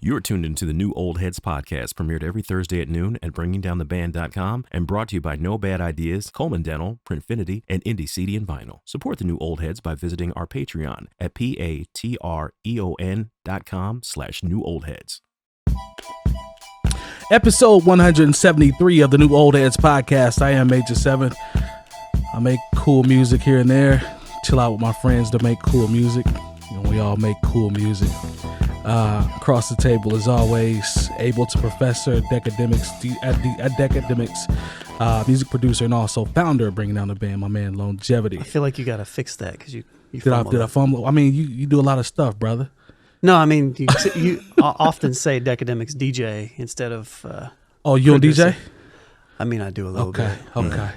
You're tuned into the new Old Heads podcast, premiered every Thursday at noon at bringingdowntheband.com and brought to you by No Bad Ideas, Coleman Dental, Printfinity, and Indie CD and Vinyl. Support the new Old Heads by visiting our Patreon at patreon.com/newoldheads. Episode 173 of the new Old Heads podcast. I am Major 7. I make cool music here and there. Chill out with my friends to make cool music. You know, we all make cool music. Across the table, as always, 𝗡𝗲𝗄 𝗢𝗲𝗱 music producer and also founder of Bringing Down the Band, my man Lonegevity. I feel like you got to fix that because you did I fumble? I mean, you do a lot of stuff, brother. No, I mean, you often say 𝗏𝗏𝗄𝐻 DJ instead of... Oh, you on DJ? I mean, I do a little bit. Okay.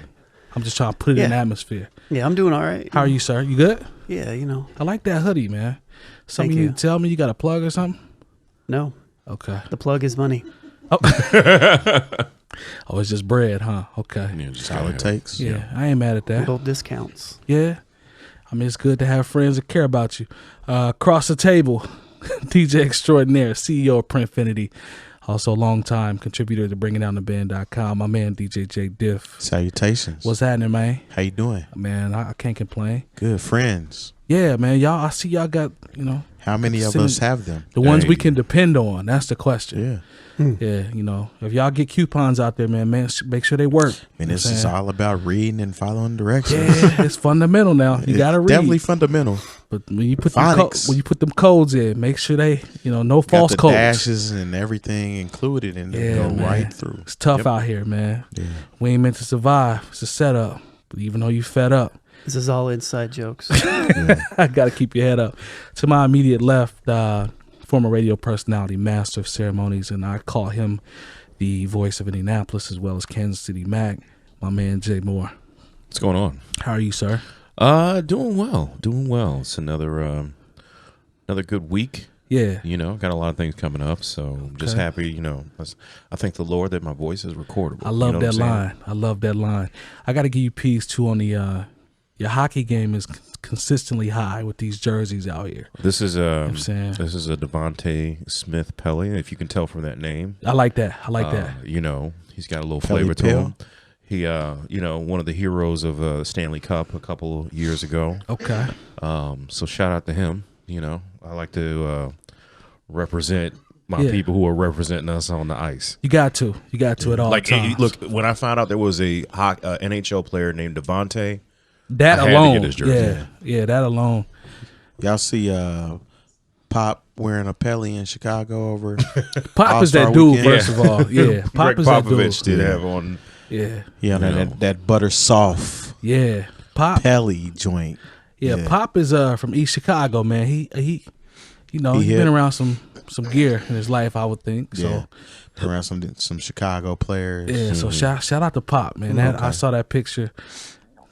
I'm just trying to put it in the atmosphere. Yeah, I'm doing all right. How are you, sir? You good? Yeah, you know. I like that hoodie, man. Something Thank you need to tell me? You got a plug or something? No. Okay. The plug is money. Oh, it's just bread, huh? Okay. Yeah, just how it takes. Yeah, I ain't mad at that. Little discounts. Yeah. I mean, it's good to have friends that care about you. Across the table, DJ extraordinaire, CEO of Printfinity, also longtime contributor to bringingdowntheband.com, my man DJ Jay Diff. Salutations. What's happening, man? How you doing? Man, I can't complain. Good friends. Yeah, man. Y'all, I see y'all got, you know. How many of us have them? The ones we can depend on. That's the question. Yeah. Yeah, you know, if y'all get coupons out there, man, make sure they work. And this is all about reading and following directions. Yeah, it's fundamental now. You got to read. Definitely fundamental. But when you put them codes in, make sure they, you know, no false codes. Dashes and everything included and go right through. It's tough out here, man. Yeah. We ain't meant to survive. It's a setup. But even though you fed up. This is all inside jokes. I got to keep your head up. To my immediate left, former radio personality, master of ceremonies, and I call him the voice of Indianapolis as well as Kansas City Mac, my man Jay Moore. What's going on? How are you, sir? Doing well. It's another good week. Yeah. You know, got a lot of things coming up, so I'm just happy, you know. I thank the Lord that my voice is recordable. I love that line. I love that line. I got to give you peace, too, on the your hockey game is consistently high with these jerseys out here. This is a Devontae Smith Pelly, if you can tell from that name. I like that. You know, he's got a little flavor to him. He, you know, one of the heroes of the Stanley Cup a couple of years ago. Okay. So shout out to him. You know, I like to represent my people who are representing us on the ice. You got to at all times. Look, when I found out there was a NHL player named Devontae, that I alone, had to get his jersey. Yeah, that alone. Y'all see Pop wearing a Pelly in Chicago over Pop is that dude, first of all. Yeah, Pop is that dude. Popovich did have on. Yeah, that butter soft. Yeah, Pop Pelly joint. Yeah, Pop is from East Chicago, man. He you know, he's been around some gear in his life, I would think. So around some Chicago players. Yeah, so shout out to Pop, man. I saw that picture.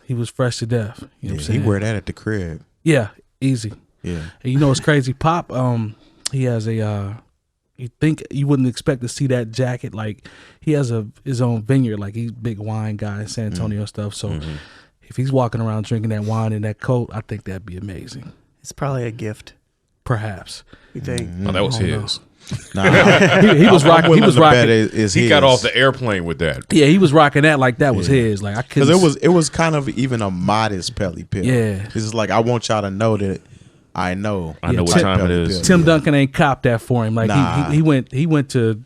He was fresh to death. You know what I'm saying? He wear that at the crib. Yeah, easy. Yeah. And you know what's crazy? Pop, he has a you think you wouldn't expect to see that jacket. Like, he has his own vineyard. Like, he's a big wine guy in San Antonio stuff. So if he's walking around drinking that wine in that coat, I think that'd be amazing. It's probably a gift. Perhaps. You think? Oh, that was his. Nah, he was rocking. He was rocking. He got off the airplane with that. Yeah, he was rocking that like that was his. Like, I couldn't. Because it was kind of even a modest Pelly pill. Yeah. This is like, I want y'all to know that I know what time it is. Tim Duncan ain't copped that for him. Like, he went to,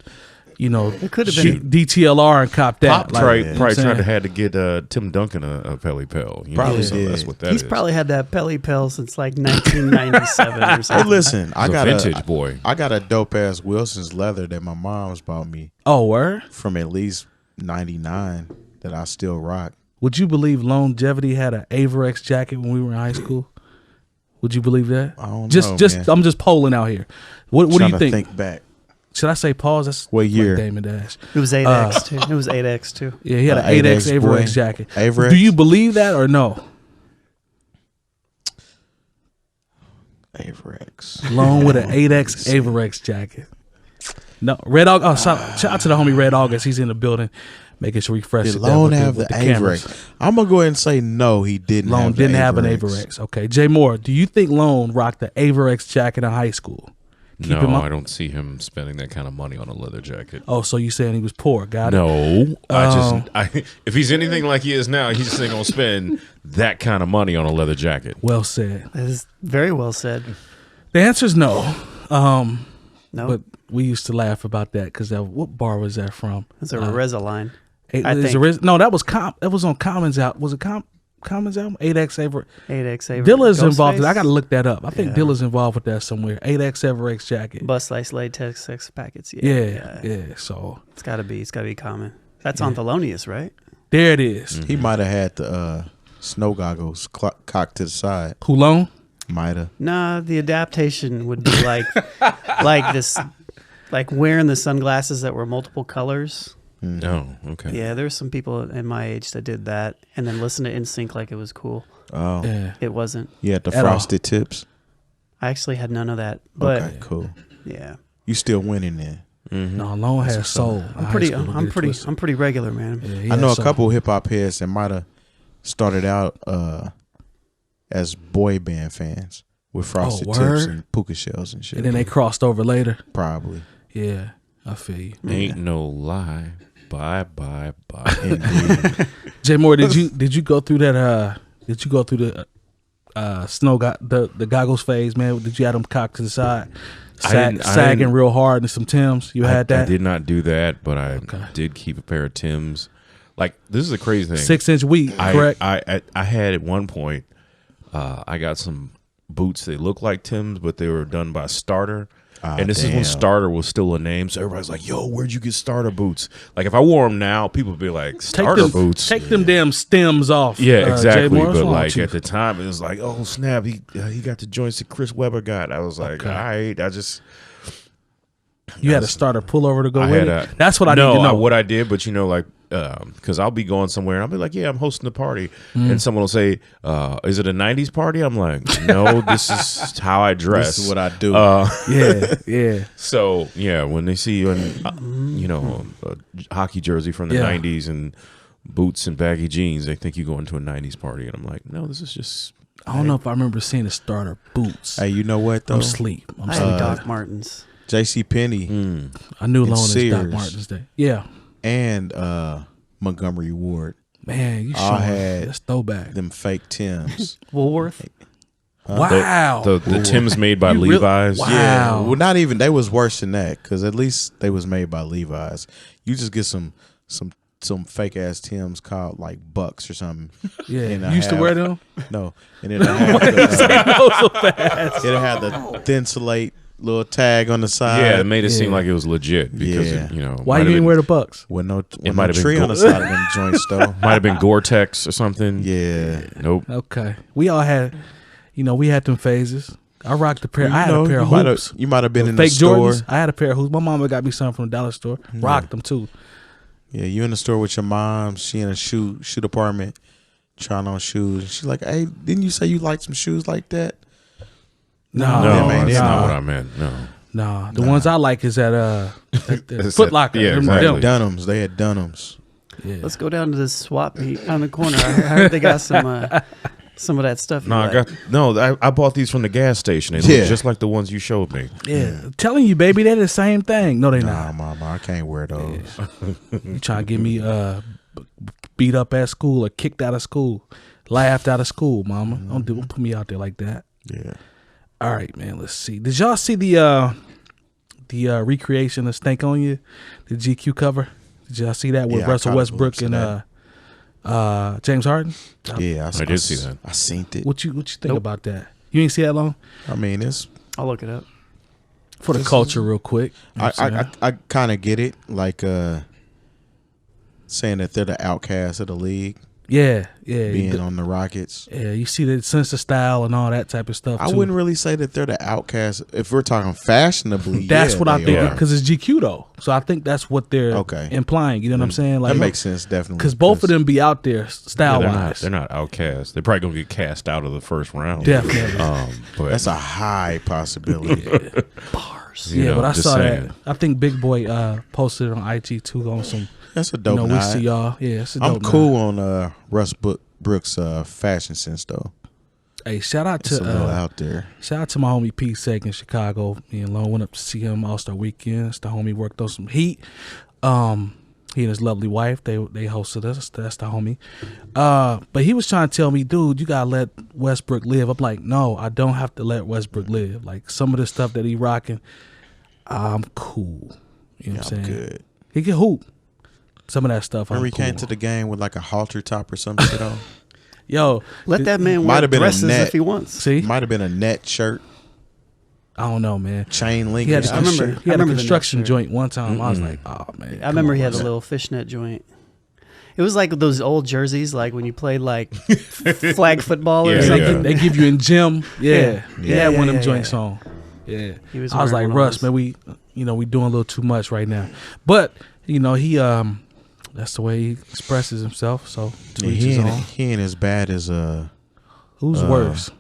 you know, it could have been DTLR and copped that. Pop probably tried to get Tim Duncan a Pelly Pill. Probably so that's what that He's probably had that Pelly Pill since like 1997 or something. Hey, listen, I got vintage boy. I got a dope ass Wilson's leather that my mom's bought me. Oh, word? From at least 99 that I still rock. Would you believe Lonegevity had an 𝗡𝗲𝗄𝐻 jacket when we were in high school? Would you believe that? I don't know, man. I'm just polling out here. What do you think? Think back. Should I say pause? That's what year? Like Damon Dash. It was 8X too. It was 8X too. Yeah, he had an 8X 𝗡𝗲𝗄𝐻 jacket. 𝗡𝗲𝗄𝐻? Do you believe that or no? 𝗡𝗲𝗄𝐻. Lone with an 8X 𝗡𝗲𝗄𝐻 jacket. No, Red August. Oh, shout out to the homie Red August. He's in the building, making sure he fresh. Did Lone have the 𝗡𝗲𝗄𝐻? I'm gonna go ahead and say no. He didn't. Lone have didn't have an 𝗡𝗲𝗄𝐻. Okay, Jay Moore. Do you think Lone rocked the 𝗡𝗲𝗄𝐻 jacket in high school? No, I don't see him spending that kind of money on a leather jacket. Oh, so you saying he was poor? Got it. No, if he's anything like he is now, he's just ain't gonna spend that kind of money on a leather jacket. Well said. That is very well said. The answer is no. No, But we used to laugh about that because what bar was that from? it's a Reza line. No, that was on Common's out. Was it Common's album? 8𝗏𝗡 8X. Dilla's involved. I got to look that up. I think Dilla's involved with that somewhere. 8𝗏𝗡 jacket. Bust Slice Latex Sex Packets. Yeah. So it's gotta be common. That's on Thelonious, right? there it is. He might have had the snow goggles cocked to the side. Coulon. Might have. Nah, the adaptation would be like this, like wearing the sunglasses that were multiple colors. Oh, okay. Yeah, there's some people in my age that did that and then listen to NSYNC like it was cool. Oh, Yeah. It wasn't. you had the At all. frosted tips. I actually had none of that. But Okay, cool. yeah, You still winning there. No, Lone has soul. I'm pretty regular, man. Yeah, he I has know a soul. couple hip hop heads that might have started out as boy band fans with frosted tips word? and puka shells and shit. And then they crossed over later. Probably. Yeah, I feel you. Ain't no lie. Bye. Indeed. Jay Moore, did you go through that? Did you go through the the goggles phase, man? Did you have them cocked to the side, sagging real hard and some Timbs? You had that? I did not do that, but I did keep a pair of Timbs. Like, this is a crazy thing. 6-inch wheat, correct? I had at one point, I got some boots. They look like Timbs, but they were done by Starter. And this is when Starter was still a name, so everybody's like, "Yo, where'd you get Starter boots?" Like, if I wore them now, people would be like, "Starter boots." Take them damn stems off. Yeah, exactly. Jay Moore, what's But wrong like with you? at the time, it was like, "Oh snap, he got the joints that Chris Webber got." I was like, "All right, You had a Starter pullover to go I with had it. That's what I need to know. what I did, but like, because I'll be going somewhere and I'll be like, "Yeah, I'm hosting a party," and someone will say, "Is it a '90s party?" I'm like, "No, this is how I dress. This is what I do." Yeah. So yeah, when they see you in, a hockey jersey from the '90s and boots and baggy jeans, they think you go into a '90s party, and I'm like, "No, this is just." I don't know if I remember seeing the Starter boots. Hey, you know what though? I'm asleep. I had Doc Martens. J.C. Penney I knew Lone as Doc Sears. Martens Day. Yeah. and Montgomery Ward, Man, you all showing had that's throwback. them fake Timbs. Woolworth. Wow. The Timbs made by You really- Levi's. Wow. Yeah, well, not even. They was worse than that because at least they was made by Levi's. You just get some fake ass Timbs called like Bucks or something. Yeah. And You I used to have- wear them? No, and then it had the thin slate little tag on the side. Yeah, it made it seem Yeah. like it was legit because Yeah. Why you didn't wear the Bucks? with no might have been tree on the side of them joints though. might have been Gore-Tex or something. Yeah, Nope. Okay. We all had, we had them phases. I rocked a pair. I had a pair of you hoops. You might have been in Fake the store. Jordans. I had a pair of hoops. My mama got me some from the dollar store. Rocked them too. Yeah, you in the store with your mom. She in a shoe department trying on shoes. She's like, "Hey, didn't you say you liked some shoes like that?" No, No, man, that's yeah. not what I meant. No. Nah, the ones I like is at Foot Locker. Yeah, Them- exactly. them. Dunhams. They had Dunhams. Yeah. Let's go down to this swap meet on the corner. I heard they got some of that stuff. No, I bought these from the gas station. They Yeah. look just like the ones you showed me. Yeah, telling you, baby, they're the same thing. No, they Nah, not. mama, I can't wear those. You trying to get me beat up at school or kicked out of school, laughed out of school, mama. Don't put me out there like that. Yeah. All right, man. Let's see. Did y'all see the recreation of "Stank on You," the GQ cover? Did y'all see that with Yeah, I Russell caught a Westbrook glimpse of and James Harden? Yeah, I did see that. I seen it. What you think about that? You ain't see that long? I mean, it's I'll look it up. For the culture, real quick. You know what I'm saying? I kind of get it, like saying that they're the outcasts of the league, yeah. being on the Rockets. Yeah, you see the sense of style and all that type of stuff. I too. wouldn't really say that they're the outcasts. If we're talking fashionably, That's yeah, what I they think are. because it's GQ though. So I think that's what they're Okay. implying. You know what I'm saying? Like That makes sense, definitely. because both of them be out there style wise. They're not outcasts. They're probably going to get cast out of the first round. Definitely. But That's a high possibility. Bars. you Yeah, know, but I just saw saying. that. I think Big Boy posted it on IG too on some. That's a dope we night. see y'all. Yeah, it's a dope I'm cool on Russ Brooks' fashion sense though. Hey, shout out It's a little out there. Shout out to my homie P Sec in Chicago. Me and Lone went up to see him All-Star Weekends. The homie worked on some heat. He and his lovely wife, they hosted us. That's the homie. But he was trying to tell me, dude, you gotta let Westbrook live. I'm like, no, I don't have to let Westbrook live. Like some of the stuff that he rocking, I'm cool. You know what I'm saying? Good. He can hoop. Some of that stuff. Remember I'm he cool. came to the game with like a halter top or some shit on? Yo, Let that man Might wear have been a dresses net. if he wants. see, Might have been a net shirt, I don't know, man. chain link. He had, or a, I remember- he had a the construction next joint one time. I was like, oh man. I remember he had a little. little fishnet joint. It was like those old jerseys, like when you played like flag football or Yeah, something. They give you in gym. Yeah. He Yeah, had one of them yeah, joints yeah. on. Yeah. He was I was like, wearing one of Russ, those. man, we doing a little too much right now. But, he that's the way he expresses himself. So to each his own. He ain't as bad as Who's worse?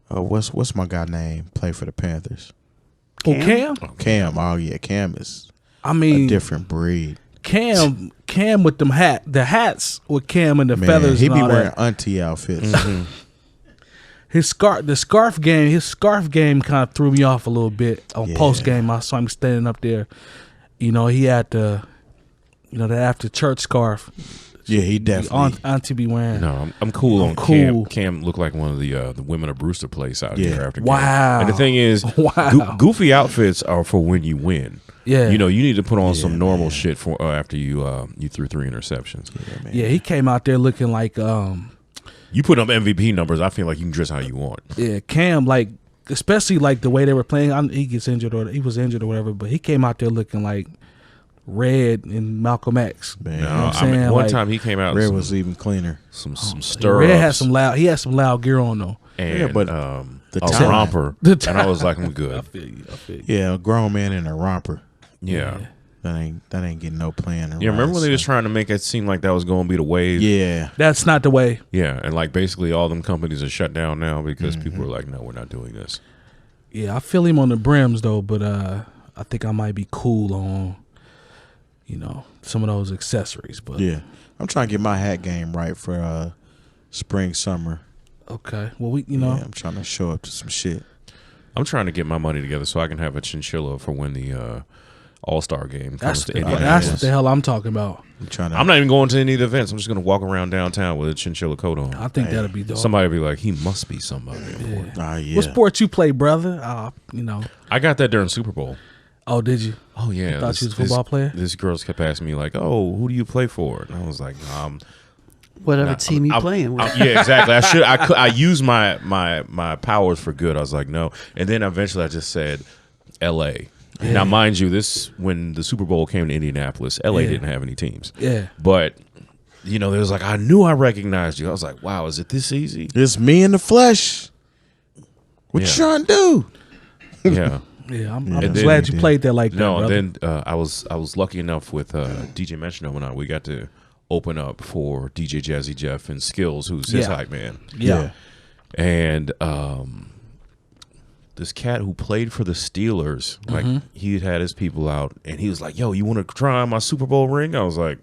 what's my guy name? Play for the Panthers. Cam? Cam. Oh yeah, Cam is I a mean, different breed. Cam with them the hats with Cam and the Man, feathers he and be all wearing that. auntie outfits. The scarf game kind of threw me off a little bit on Yeah. post game. I saw him standing up there. He had the after church scarf. Yeah, he definitely. Auntie be wearing. No, I'm cool I'm on cool. Cam looked like one of the women of Brewster Place out Yeah. here after Cam. Wow. And the thing is, Wow. goofy outfits are for when you win. Yeah. You need to put on some normal man. shit for after you threw 3 interceptions. Yeah, man. Yeah, he came out there looking like You put up MVP numbers, I feel like you can dress how you want. Cam, like especially like the way they were playing. He gets injured or he was injured or whatever, but he came out there looking like Red and Malcolm X. Man. You know No, what I'm saying? one Like, time he came out Red some, was even cleaner. some stirrups. Red had some loud. He had some loud gear on though. and Yeah, but a time. romper. The And I was like, I'm good. I feel you. Yeah, a grown man in a romper. Yeah. That ain't getting no playing. Yeah, remember when they was trying to make it seem like that was going to be the wave? Yeah, That's not the way. Yeah, and like basically all them companies are shut down now because people are like, no, we're not doing this. Yeah, I feel him on the brims though, but I think I might be cool on, some of those accessories. But yeah. I'm trying to get my hat game right for spring, summer. okay. Well, Yeah, I'm trying to show up to some shit. I'm trying to get my money together so I can have a chinchilla for when the All-Star game that's comes to that's Indianapolis. what the hell I'm talking about. I'm trying to. I'm not even going to any of the events. I'm just going to walk around downtown with a chinchilla coat on. I think that'll be dope. Somebody will be like, he must be somebody. yeah. What sport you play, brother? I got that during Super Bowl. Oh, did you? Oh, yeah. I thought you was a football player? This girls kept asking me, like, oh, who do you play for? And I was like, Whatever Nah, team you playing with. yeah, exactly. I used my powers for good. I was like, no. And then eventually I just said L.A. Yeah. Now, mind you, when the Super Bowl came to Indianapolis, L.A. Yeah. didn't have any teams. Yeah. But, there was like, I knew I recognized you. I was like, wow, is it this easy? It's me in the flesh. What Yeah. you trying to do? Yeah. Yeah, I'm And then- glad you played that like that. No, brother. and then I was lucky enough with DJ Metronome and I. We got to open up for DJ 𝗀𝗄 and Skills, who's his Yeah. hype man. Yeah. And this cat who played for the Steelers, like he had his people out, and he was like, "Yo, you want to try on my Super Bowl ring?" I was like,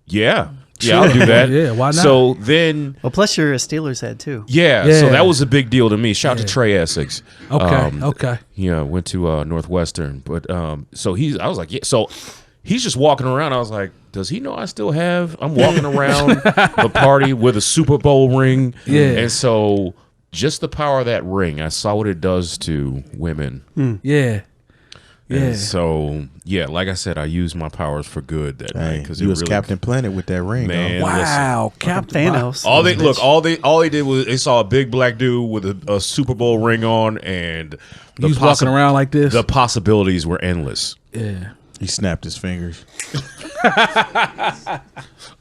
"Yeah, I'll do that." Yeah, why not? So then, Well, plus you're a Steelers head too. yeah, Yeah. so that was a big deal to me. Shout out to Trey Essex. Okay, okay. Yeah, went to Northwestern, but so I was like, yeah, so he's just walking around. I was like, does he know I'm walking around the party with a Super Bowl ring? Yeah. And so just the power of that ring, I saw what it does to women. Yeah. Yeah. And so, yeah, like I said, I used my powers for good that night because you was Captain Planet with that ring. Man, though. Wow, Captain Thanos. All they did was they saw a big black dude with a Super Bowl ring on, and He was walking around like this. The possibilities were endless. Yeah. He snapped his fingers.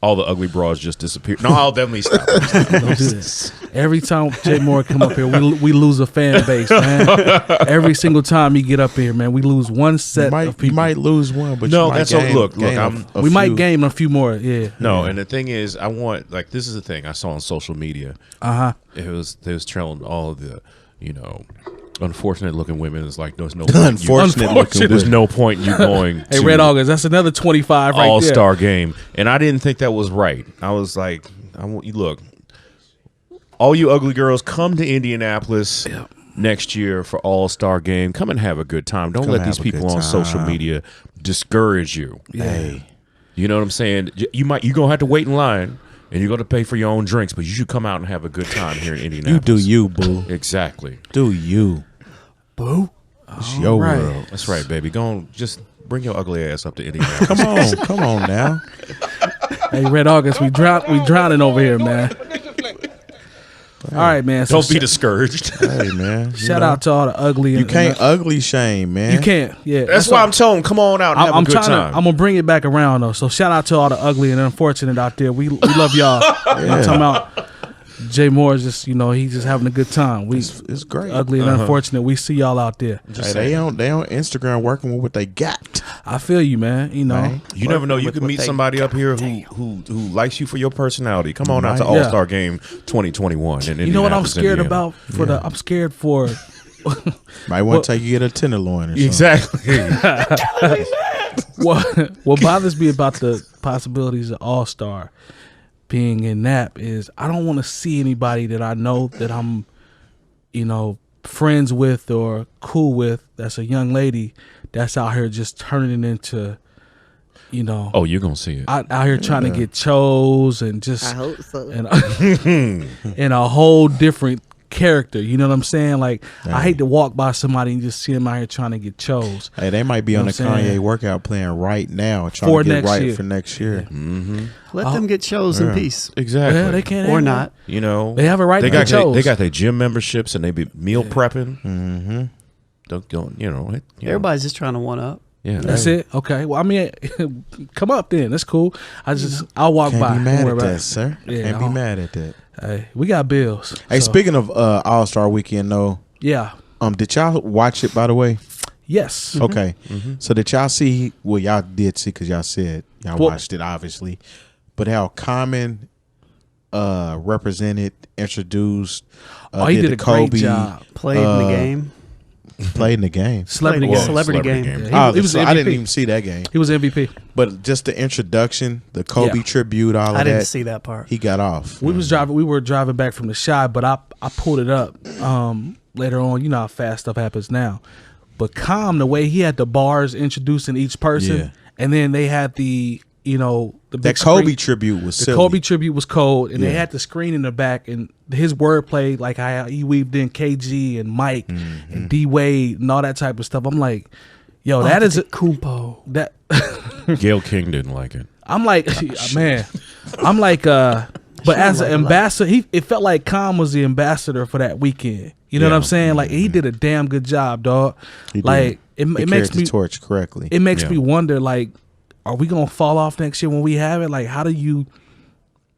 All the ugly bras just disappeared. No, I'll definitely stop. Don't do that. Every time Jay Moore come up here, we lose a fan base, man. Every single time he get up here, man, we lose one set of You people. might lose one, but No, you might that's gain, look, gain I'm- a we might few. gain a few more. Yeah. No, and the thing is, I want this is the thing I saw on social media. Uh-huh. They was trailing all the unfortunate looking women. It's like there's no point Unfortunate looking there's women. no point you going Hey, to Red August, that's another 25 right All there. Star game, and I didn't think that was right. I was like, look, all you ugly girls, come to Indianapolis next year for All-Star Game. Come and have a good time. Don't let these people on social media discourage you. Hey, you know what I'm saying? You're gonna have to wait in line. And you're going to pay for your own drinks, but you should come out and have a good time here in Indianapolis. you do you, boo. Exactly. Do you, Boo. It's your world. That's right, baby. Go on, just bring your ugly ass up to Indianapolis. Come on now. Hey, Red August, we drowning over here, man. All right, man. So Don't be discouraged. Hey, man. Shout out to all the ugly. You can't ugly shame, man. You can't. Yeah. That's why I'm telling them, come on out and have a good time. I'm gonna bring it back around though. So shout out to all the ugly and unfortunate out there. We love y'all. I'm talking about Jay Moore is just he's just having a good time. It's great. Ugly and unfortunate. We see y'all out there. Hey, they on Instagram working with what they got. I feel you, man. Right. You never know. You can meet somebody up here who likes you for your personality. Come on out to All-Star Game 2021. You know what I'm scared about? I'm scared for. Might want to take you get a tenderloin or something. Exactly. What bothers me about the possibilities of All-Star being in NAP is I don't want to see anybody that I know that I'm, friends with or cool with. That's a young lady that's out here just turning it into, Oh, you're gonna see it. out here trying to get chose and just. I hope so. And a whole different character. You know what I'm saying? Like I hate to walk by somebody and just see them out here trying to get chose. Hey, they might be on the Kanye workout plan right now, trying For to get next right year. for next year. Mm-hmm. Let them get chose in peace. Exactly. Yeah, they can't Or have not. They have a right to get chose. They got their gym memberships and they be meal prepping. Mm-hmm. Don't. Everybody's just trying to one up. Yeah, That's it. Okay. Well, I mean, come up then. That's cool. I'll walk Can't by. be mad Don't worry at about that, it. sir. Yeah, Can't be mad at that. Hey, we got bills. Hey, So, speaking of All-Star Weekend, though, yeah. did y'all watch it, by the way? Yes. Okay. So did y'all see, well, y'all did see because y'all said y'all watched it, obviously, but how Common represented, introduced, He did a Kobe, great job. Played in the game. played in the game. Celebrity Played game. a celebrity game. Yeah, he was So MVP. I didn't even see that game. He was MVP. But just the introduction, the Kobe Yeah. tribute, all of I that. didn't see that part. He got off. We were driving back from the Shy, but I pulled it up later on. You know how fast stuff happens now. But the way he had the bars introducing each person, Yeah. and then they had the the That big Kobe screen. tribute was The silly. Kobe tribute was cold, and they Yeah. had the screen in the back, and his wordplay, like how he weaved in KG and Mike and D Wade and all that type of stuff. I'm like, yo, that is Kumpo. that. Gail King didn't like it. I'm like, man, I'm like, but as an ambassador, it felt like Khan was the ambassador for that weekend. You know what I'm saying? Like he did a damn good job, dog. He did. Like He it makes carried me the torch correctly. It makes me wonder, like, are we gonna fall off next year when we have it? Like, how do you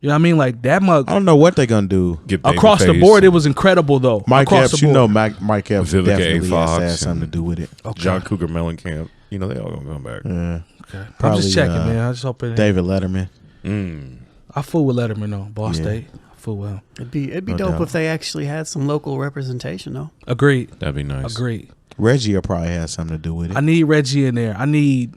know what I mean? Like that mug I don't know what they're gonna do. Get across the Babyface. board, it was incredible though. Mike across Epps, the board. Mike Epps Vivica A. definitely has to Fox have something and- to do with it. John Cougar Mellencamp. They all gonna come back. Yeah. Okay. I'm Probably, just checking, man. I just hope it. David Letterman. I fool with Letterman though. Boss Yeah. State. I fool with him. It'd be No dope doubt. if they actually had some local representation, though. Agreed. That'd be nice. Agreed. Reggie will probably have something to do with it. I need Reggie in there. I need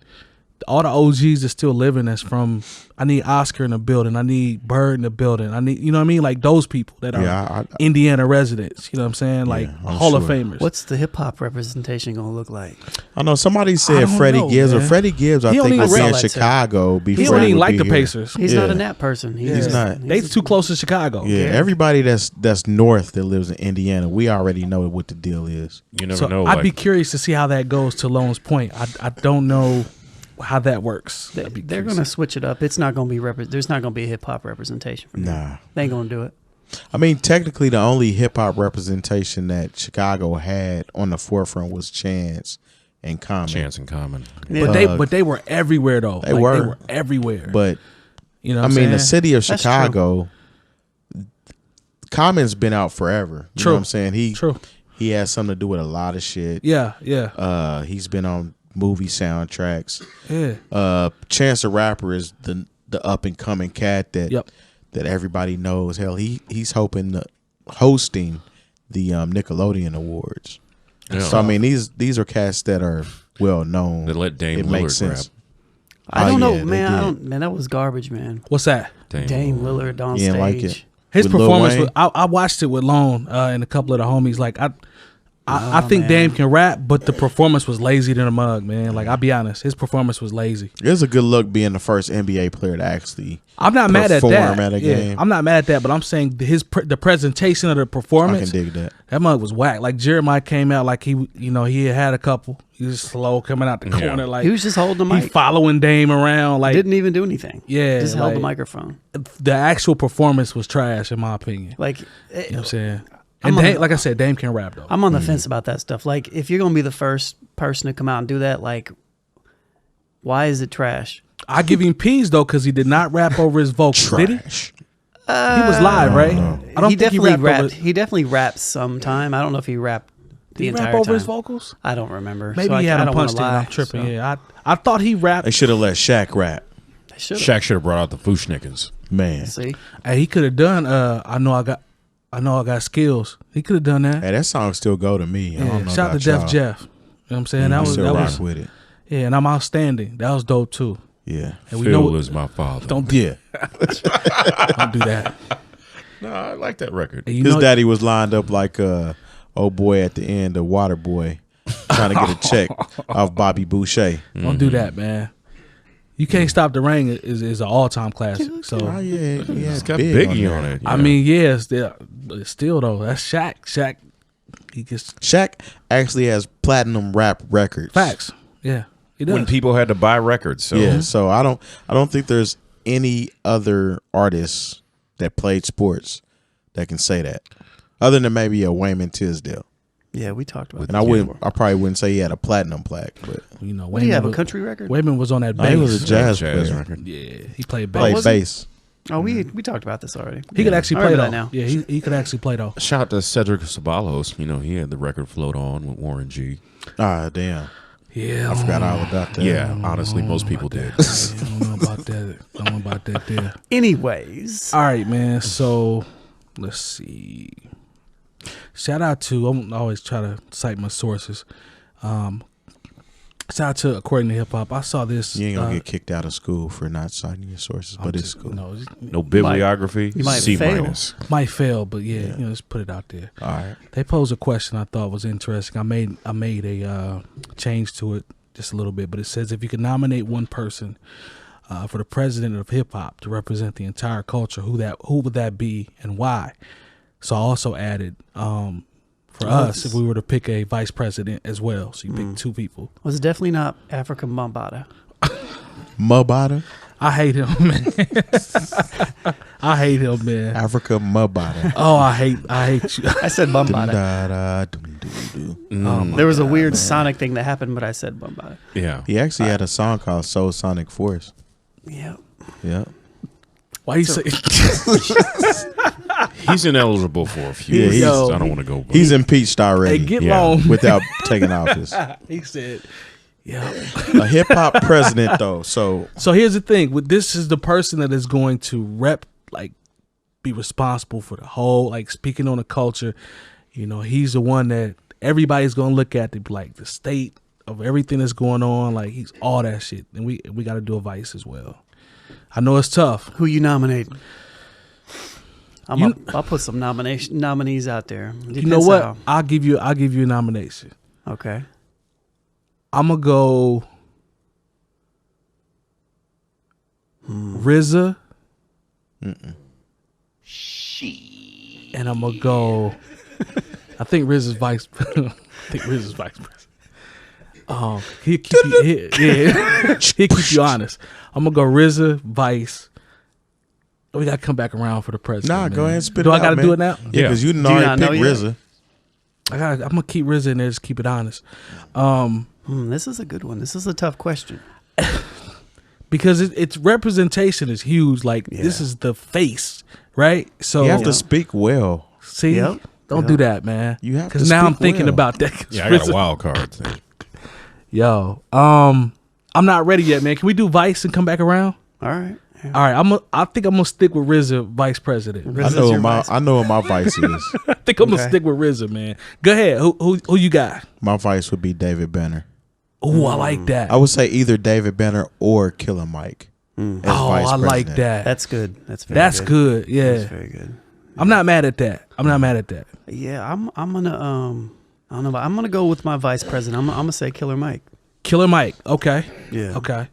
all the OGs that's still living. I need Oscar in the building. I need Bird in the building. I need, you know what I mean? Like those people that are Yeah, Indiana residents. You know what I'm saying? Like I'm Hall of sure. Famers. What's the hip hop representation gonna look like? I know somebody I said don't Freddie know, Gibbs, or man. Freddie Gibbs, I He don't think even would be in realize it. Chicago. he don't even like the Pacers. He's Yeah. not a Nat person. He's not. They too close to Chicago. Yeah, everybody that's north that lives in Indiana, we already know what the deal is. You never So know. I'd like, be curious to see how that goes. To Lone's point, I don't know how that works. I'd be They're curious. gonna switch it up. It's not gonna be there's not gonna be a hip hop representation from them. Nah. They ain't gonna do it. I mean, technically, the only hip hop representation that Chicago had on the forefront was Chance and Common. Chance in common. But they were everywhere though. They They were. were everywhere. But you know, I what mean, I'm the saying? city of That's Chicago, Common's been out forever. You True. know what I'm saying? True. He has something to do with a lot of shit. Yeah. He's been on movie soundtracks. Yeah. Chance the Rapper is the up and coming cat that Yep. that everybody knows. Hell, he's hosting the Nickelodeon Awards. Yeah. So I mean, these are cats that are well known. They let Dame It Lillard makes sense. rap. I Oh, don't know, yeah, they man. did. Man, that was garbage, man. What's that? Dame Lillard on You didn't like stage. it? His With Lil performance Wayne? was, I watched it with Lone and a couple of the homies. Like I think Dame can rap, but the performance was lazy than a mug, man. Like I'll be honest, his performance was lazy. It's a good look being the first NBA player to actually. I'm not mad at perform that. at a game. I'm not mad at that, but I'm saying the presentation of the I performance. can dig that. That mug was whack. Like Jeremiah came out like he had a couple. He was slow coming out the corner. Like He was just holding the he mic. following Dame around. Like Didn't even do anything. Yeah, Just held the like- microphone. the actual performance was trash in my opinion. Like, You know what I'm saying? I'm And on Dame, the- like I said, Dame can rap though. I'm on the fence about that stuff. Like, if you're gonna be the first person to come out and do that, like, why is it trash? I give him P's though because he did not rap over his vocals. Did he? Trash. He was live, right? I don't He think definitely he rapped. rapped. He definitely rapped sometime. I don't know if he rapped the Did he entire rap over time. his vocals? I don't remember. Maybe So he I had a don't wanna punch in. lie, I'm tripping. so- Yeah, I thought he rapped. They should have let Shaq rap. They should've. Shaq should have brought out the Fushnickens. Man. See, Hey, he could have done. I know I got skills. He could have done that. Hey, that song still go to me. I don't know Shout out about to Def y'all. Jeff. You know what I'm saying? I That still was rock with it. yeah, and I'm outstanding. That was dope too. Yeah. And we Phil know is my father. don't Yeah. do that. No, I like that record. And you His know, daddy was lined up like old boy at the end of Waterboy trying to get a check off Bobby Boucher. don't do that, man. You can't stop the rain is an all time classic. So Oh yeah, yeah. It's got big Biggie there. on it. I mean, yeah, still though, that's Shaq. Shaq, he gets Shaq actually has platinum rap records. facts. Yeah, he does. when people had to buy records. So Yeah, so I don't think there's any other artist that played sports that can say that, other than maybe a Wayman Tisdale. yeah, we talked about. And I probably wouldn't say he had a platinum plaque, but you know, What do you have, a was- country record? Wayman was on that he was bass. a jazz jazz player. record. Yeah, he played Played bass. bass. Oh, we talked about this already. He could actually I play remember though. that now. Yeah, he could actually play though. Shout out to Cedric Ceballos. You know, he had the record Float On with Warren G. Ah, damn. Yeah, I forgot all about that. Yeah, honestly, most people did. I don't know about that. I don't know about that there. Anyways, All right, man. So let's see. Shout out to I'm always try to cite my sources. Shout out to According to Hip Hop. I saw this. You ain't gonna get kicked out of school for not citing your sources, but it's cool. No, No bibliography. you might C fail. minus. might fail, but yeah, you know, let's put it out there. All right. They posed a question I thought was interesting. I made a change to it just a little bit, but it says if you could nominate one person for the president of hip hop to represent the entire culture, who would that be and why? So I also added for us if we were to pick a vice president as well. So you pick two people. was definitely not Africa Mambata. Mubata, I hate him, man. I hate him, man. Africa Mubata. Oh, I hate you. I said Bambata. There was a weird sonic thing that happened, but I said Bambata. Yeah. He actually had a song called Soul Sonic Force. Yeah. Yeah. Why you say? He's ineligible for a few Yeah, reasons. Yo, I don't want to go. He's impeached already Hey, get Yeah. long. without taking office. He said, "Yeah." A hip hop president, though. So So here's the thing: this is the person that is going to be responsible for the whole, speaking on the culture. You know, he's the one that everybody's gonna look at to be like the state of everything that's going on. Like he's all that shit, and we got to do a vice as well. I know it's tough. Who you nominate? I'll put some nominees out there. You know what? I'll give you a nomination. Okay. I'm gonna go RZA. And I'm gonna go. I think RZA's vice. I think RZA's vice president. He'll keep you. He'll keep you honest. I'm gonna go RZA vice. We gotta come back around for the president. nah, man. go ahead and spit Do it I out, gotta man. do it now? Yeah, because you Do you already not know picked yet? RZA. I'm gonna keep RZA in there. Just keep it honest. This is a good one. This is a tough question. Because its representation is huge. This is the face, right? So You have to speak well. see, Yep. don't do that, man. You have to because now I'm speak thinking well. about that. 'cause Yeah, I got RZA a wild card thing. Yo, I'm not ready yet, man. Can we do Vice and come back around? All right. Yeah. All right, I think I'm gonna stick with RZA, vice president. RZA's I know your what vice. I know what my vice is. I think I'm gonna Okay. stick with RZA, man. Go ahead. Who you got? My vice would be David Banner. Oh, I like that. I would say either David Banner or Killer Mike. As Oh, vice I like president. that. That's good. That's very That's good. good. Yeah. That's very good. I'm not mad at that. Yeah, I'm gonna I don't know. I'm gonna go with my vice president. I'm gonna say Killer Mike. Killer Mike. Okay. Yeah. Okay.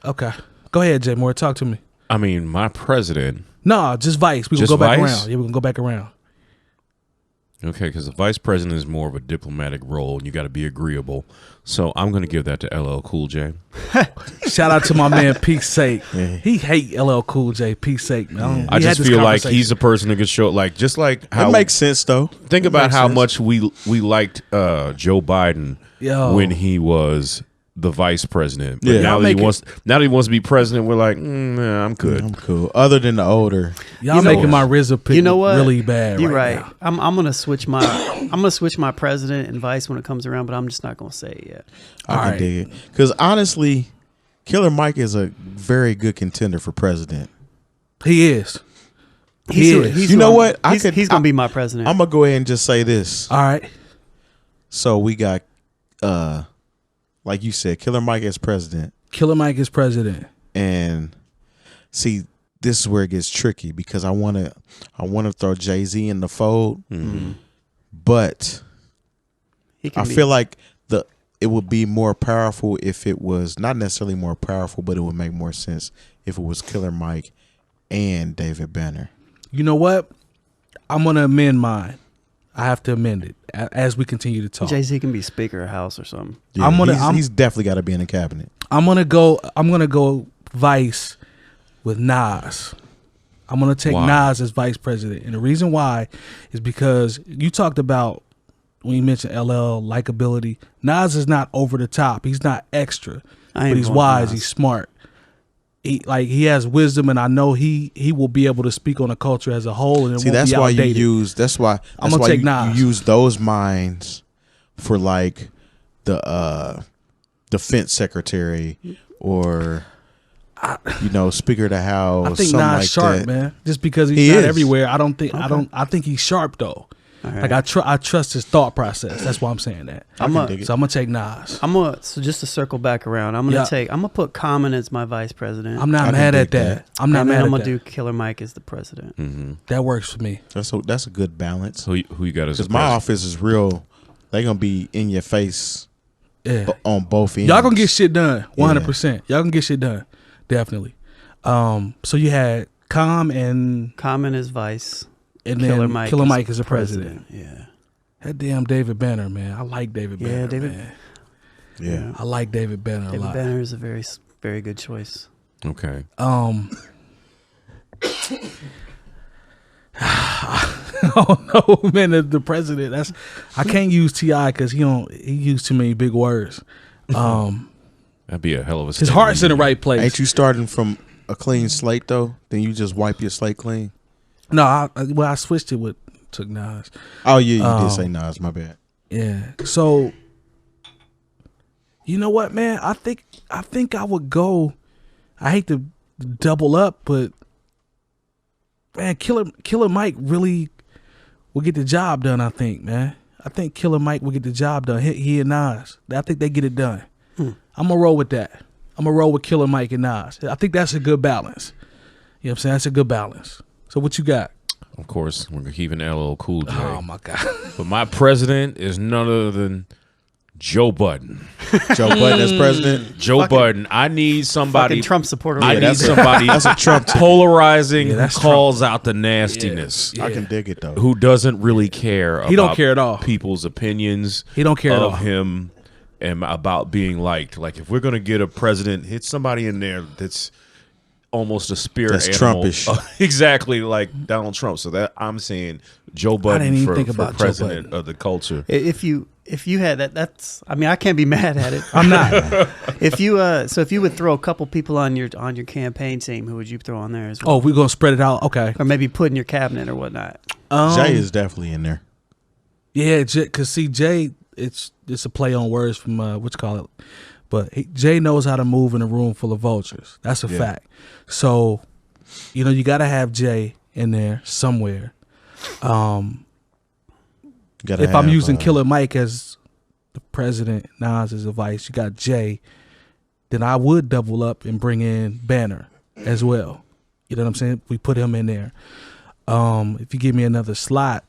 Okay. Go ahead, Jay Moore. Talk to me. I mean, my president. No, just vice. We gonna Just go back vice? around. Yeah, we gonna go back around. Okay, because the vice president is more of a diplomatic role, and you got to be agreeable. So I'm going to give that to LL Cool J. Shout out to my man, Peace Sake. He hate LL Cool J. Peace Sake, man. I just feel like he's a person that could show, like, just like how It makes sense though. Think about makes how sense. much we liked Joe Biden when he was the vice president. But Yeah. now that he wants to be president, we're like, nah, I'm good. I'm cool. Other than the older, y'all making my RZA pick You know what? really bad. You're right. right. Now. I'm gonna switch my president and vice when it comes around, but I'm just not gonna say it yet. I can dig it. Because honestly, Killer Mike is a very good contender for president. He is. He's You know gonna- what? He's gonna be my president. I'm gonna go ahead and just say this. All right. So we got, like you said, Killer Mike as president, Killer Mike is president. and see, this is where it gets tricky because I want to throw Jay-Z in the fold, but I feel like it would be more powerful if it was not necessarily more powerful, but it would make more sense if it was Killer Mike and David Banner. You know what? I'm gonna amend mine. I have to amend it as we continue to talk. Jay-Z can be Speaker of House or something. Yeah, he's definitely got to be in the cabinet. I'm gonna go vice with Nas. I'm gonna take Nas as vice president, and the reason why is because you talked about when you mentioned LL likability. Nas is not over the top. He's not extra, but he's wise. He's smart. He has wisdom, and I know he will be able to speak on the culture as a whole. And that's why you use you use those minds for like the defense secretary or Speaker of the House. I think something Nas like sharp, that. man. Just because he's not everywhere, I think he's sharp though. Right. Like I trust his thought process. That's why I'm saying that. I'm gonna take Nas. So just to circle back around, I'm gonna put Common as my vice president. I'm not mad at that. I'm not mad at that. I'm gonna do Killer Mike as the president. Mm-hmm. That works for me. That's a good balance. Who you got as? Because my office is real. They gonna be in your face. Yeah. On both ends. Y'all gonna get shit done. 100%. Y'all gonna get shit done. Definitely. So you had Common is vice. And Killer then Mike Killer Mike is the president. Yeah. That damn David Banner, man. I like David Banner. Man. Yeah. I like David Banner a lot. David Banner is a very, very good choice. Okay. I don't know, man. The president. I can't use T.I. because he used too many big words. That'd be a hell of a. His heart's in the right place. Ain't you starting from a clean slate though? Then you just wipe your slate clean. No, I switched it took Nas. Oh yeah, you did say Nas. My bad. Yeah. So, you know what, man? I think I would go. I hate to double up, but man, Killer Mike really will get the job done. I think, man. I think Killer Mike will get the job done. He and Nas. I think they get it done. I'm gonna roll with that. I'm gonna roll with Killer Mike and Nas. I think that's a good balance. You know what I'm saying? That's a good balance. So what you got? Of course, we're keeping LL Cool J. Oh my God! But my president is none other than Joe Budden. Joe Budden as president. Joe Budden. I need somebody. Fucking Trump supporter. I need somebody. That's a Trump polarizing. Yeah, who that's calls out the nastiness. Yeah. I can dig it though. Who doesn't really care? He don't care at all. People's opinions. He don't care at all. Of him and about being liked. Like if we're gonna get a president, hit somebody in there that's almost a spirit That's animal. Trumpish. Exactly like Donald Trump. So that I'm saying Joe Budden for president of the culture. If you had that's I can't be mad at it. I'm not. If you would throw a couple people on your campaign team, who would you throw on there as well? Oh, we're gonna spread it out. Okay. Or maybe put in your cabinet or whatnot. Jay is definitely in there. Yeah, because see, Jay, it's a play on words from but Jay knows how to move in a room full of vultures. That's a fact. So, you got to have Jay in there somewhere. If I'm using Killer Mike as the president, Nas as a vice, you got Jay, then I would double up and bring in Banner as well. You know what I'm saying? We put him in there. If you give me another slot,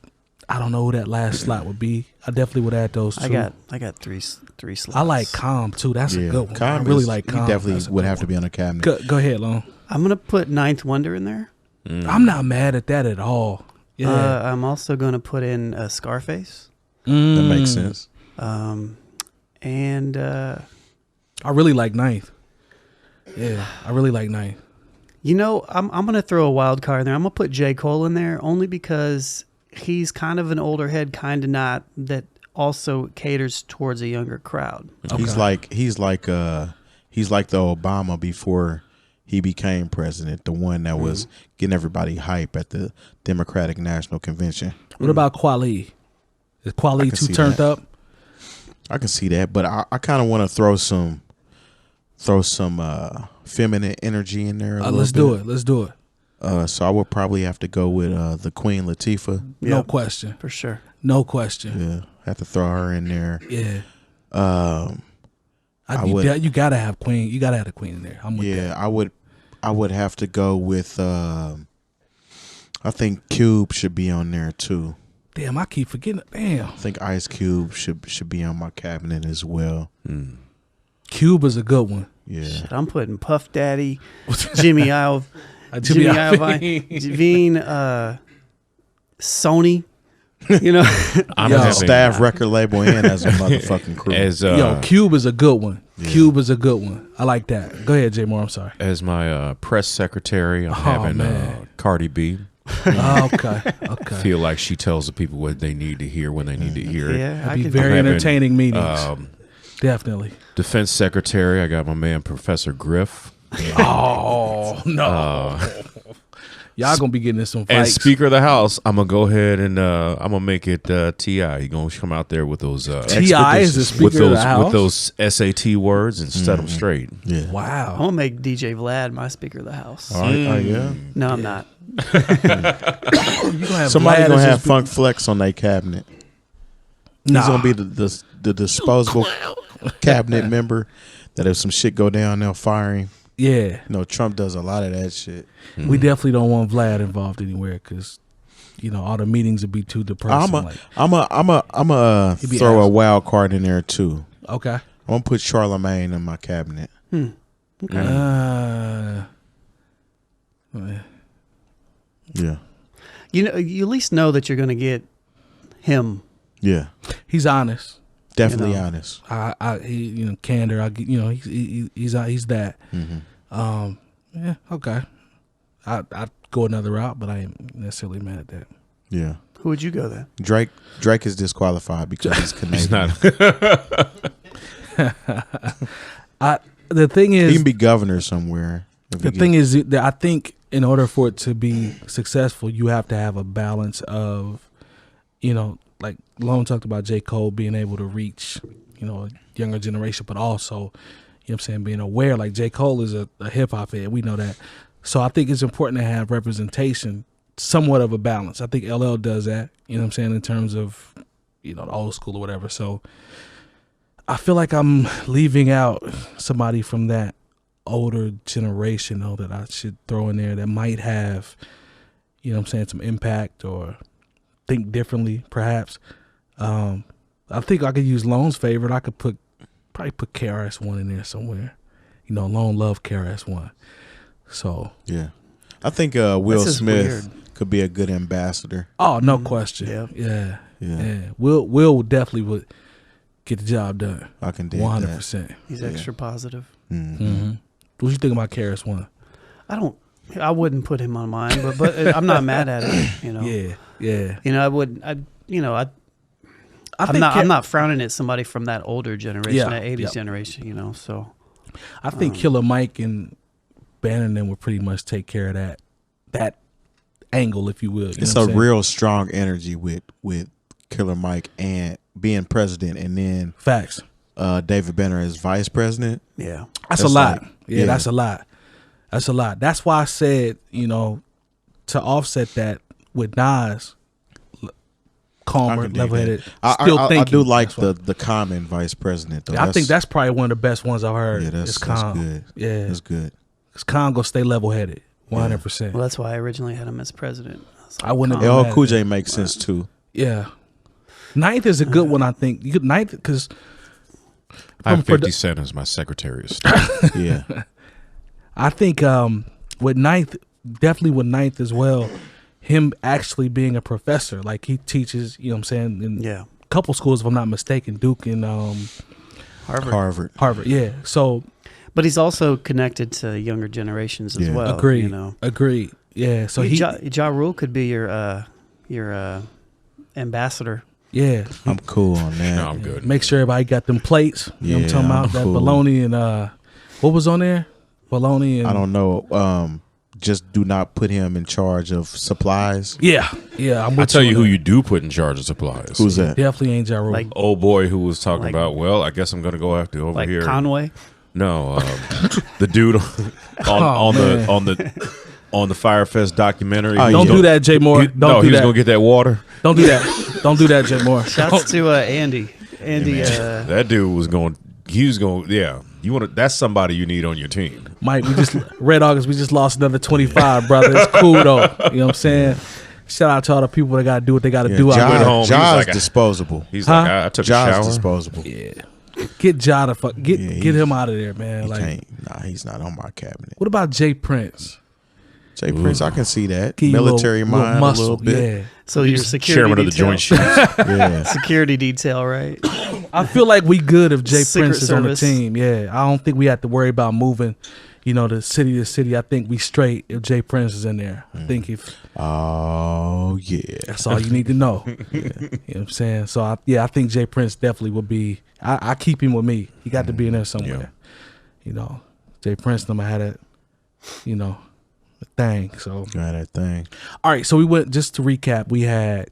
I don't know who that last slot would be. I definitely would add those two. I got three slots. I like 𝐀𝐁 too. That's a good one. 𝐀𝐁 I really like 𝐀𝐁. He definitely would have to be on the cabinet. Go ahead, Long. I'm gonna put Ninth Wonder in there. I'm not mad at that at all. Yeah. I'm also gonna put in Scarface. That makes sense. And I really like Ninth. Yeah, I really like Ninth. You know, I'm gonna throw a wild card in there. I'm gonna put J. Cole in there only because he's kind of an older head, kind of not, that also caters towards a younger crowd. Okay. He's like the Obama before he became president, the one that was getting everybody hype at the Democratic National Convention. What about 𝗀𝗲? Is 𝗀𝗲 too turned up? I can see that, but I kind of want to throw some feminine energy in there. Let's do it. So I would probably have to go with the Queen Latifah. No question. For sure. No question. Yeah, have to throw her in there. Yeah. You gotta have Queen. You gotta have the Queen in there. I'm with that. I would have to go with. I think Cube should be on there too. Damn, I keep forgetting. Damn. I think Ice Cube should be on my cabinet as well. Cube is a good one. Yeah. Shit, I'm putting Puff Daddy, Jimmy Iovine, Sony. You know, staff record label and as a motherfucking crew. Cube is a good one. Yeah. Cube is a good one. I like that. Go ahead, J. Moore. I'm sorry. As my press secretary, I'm having Cardi B. Okay. Feel like she tells the people what they need to hear when they need to hear it. Yeah, it'd be very entertaining meetings. Definitely. Defense secretary, I got my man Professor 𝐏𝐿. Oh no. Y'all gonna be getting in some fights. And Speaker of the House, I'm gonna go ahead and I'm gonna make it T.I. He gonna come out there with those T.I. is the Speaker of the House with those SAT words and set them straight. Yeah. Wow. I'm gonna make DJ Vlad my Speaker of the House. Yeah. No, I'm not. Somebody's gonna have Funk Flex on their cabinet. He's gonna be the disposable cabinet member that if some shit go down, they'll fire him. Yeah. Trump does a lot of that shit. We definitely don't want Vlad involved anywhere because, all the meetings would be too depressing. I'm a throw a wild card in there too. Okay. I'm gonna put 𝐻𝗲𝗓𝗓 in my cabinet. Okay. Yeah. You at least know that you're gonna get him. Yeah. He's honest. Definitely honest. He candor. He's that. Mm-hmm. Yeah. Okay. I'd go another route, but I ain't necessarily mad at that. Yeah. Who would you go then? Drake is disqualified because he's Canadian. He's not. The thing is, he can be governor somewhere. The thing is that I think in order for it to be successful, you have to have a balance of, like Lone talked about J. Cole being able to reach, a younger generation, but also, being aware. Like J. Cole is a hip hop head, we know that. So I think it's important to have representation, somewhat of a balance. I think LL does that, in terms of, the old school or whatever. So I feel like I'm leaving out somebody from that older generation, though, that I should throw in there that might have, some impact or think differently, perhaps. I think I could use Lone's favorite. I could probably put KRS-One in there somewhere. Lone love KRS-One. So yeah, I think Will Smith could be a good ambassador. Oh, no question. Yeah. Will definitely would get the job done. I can do 100%. He's extra positive. Mm-hmm. What you think about KRS-One? I wouldn't put him on mine, but I'm not mad at it. Yeah. I wouldn't. I'm not frowning at somebody from that older generation, that 80s generation. So I think Killer Mike and Bannon would pretty much take care of that angle, if you will. It's a real strong energy with Killer Mike and being president, and then facts. David Banner as vice president. Yeah, that's a lot. That's a lot. That's a lot. That's why I said, to offset that with Nas, calmer, level-headed, still thinking. I do like the common vice president, though. I think that's probably one of the best ones I've heard. Yeah, that's good. Yeah, that's good. Because Khan gonna stay level-headed, 100%. Well, that's why I originally had him as president. I wouldn't have LL Cool J makes sense too. Yeah. Ninth is a good one, I think. Ninth, because I have 50 Cent as my Secretary of State. Yeah. I think with Ninth, definitely with Ninth as well, him actually being a professor. Like he teaches, you know what I'm saying, in a couple schools, if I'm not mistaken, Duke and Harvard, yeah. So, but he's also connected to younger generations as well. Agreed. You know? Agreed. Ja Rule could be your ambassador. Yeah, I'm cool on that. No, I'm good. Make sure everybody got them plates. You know what I'm talking about? That bologna and what was on there? Bologna and I don't know. Just do not put him in charge of supplies. Yeah. I'll tell you who you do put in charge of supplies. Who's that? Definitely ain't Ja Rule. Like, old boy who was talking about, well, I guess I'm going to go after over like here. Conway? No, the dude on the Firefest documentary. Don't do that, Jay Moore. Don't do he was that. going to get that water. Don't do that. Don't do that, Jay Moore. Shouts to Andy. That dude was going. He was going. Yeah, that's somebody you need on your team. Mike, Red August, we just lost another 25, brother. It's cool though. You know what I'm saying? Shout out to all the people that got to do what they got to do. I went home. Ja's disposable. He's like, I took a shower. Disposable. Yeah. Get Ja to fuck. Get him out of there, man. He's not on my cabinet. What about Jay Prince? Jay Prince, I can see that. Give Military little mind muscle, a little bit. Yeah. So you're security Chairman of the detail. Joint Chiefs. Yeah. Security detail, right? I feel like we good if Jay Secret Prince is on the Service. team. Yeah. I don't think we have to worry about moving, to city to city. I think we straight if Jay Prince is in there. I think if Oh yeah. that's all you need to know. You know what I'm saying? So I think Jay Prince definitely would be. I keep him with me. He got to be in there somewhere. Jay Prince never had it. A thing. So Got that thing. all right. So we went. Just to recap, we had.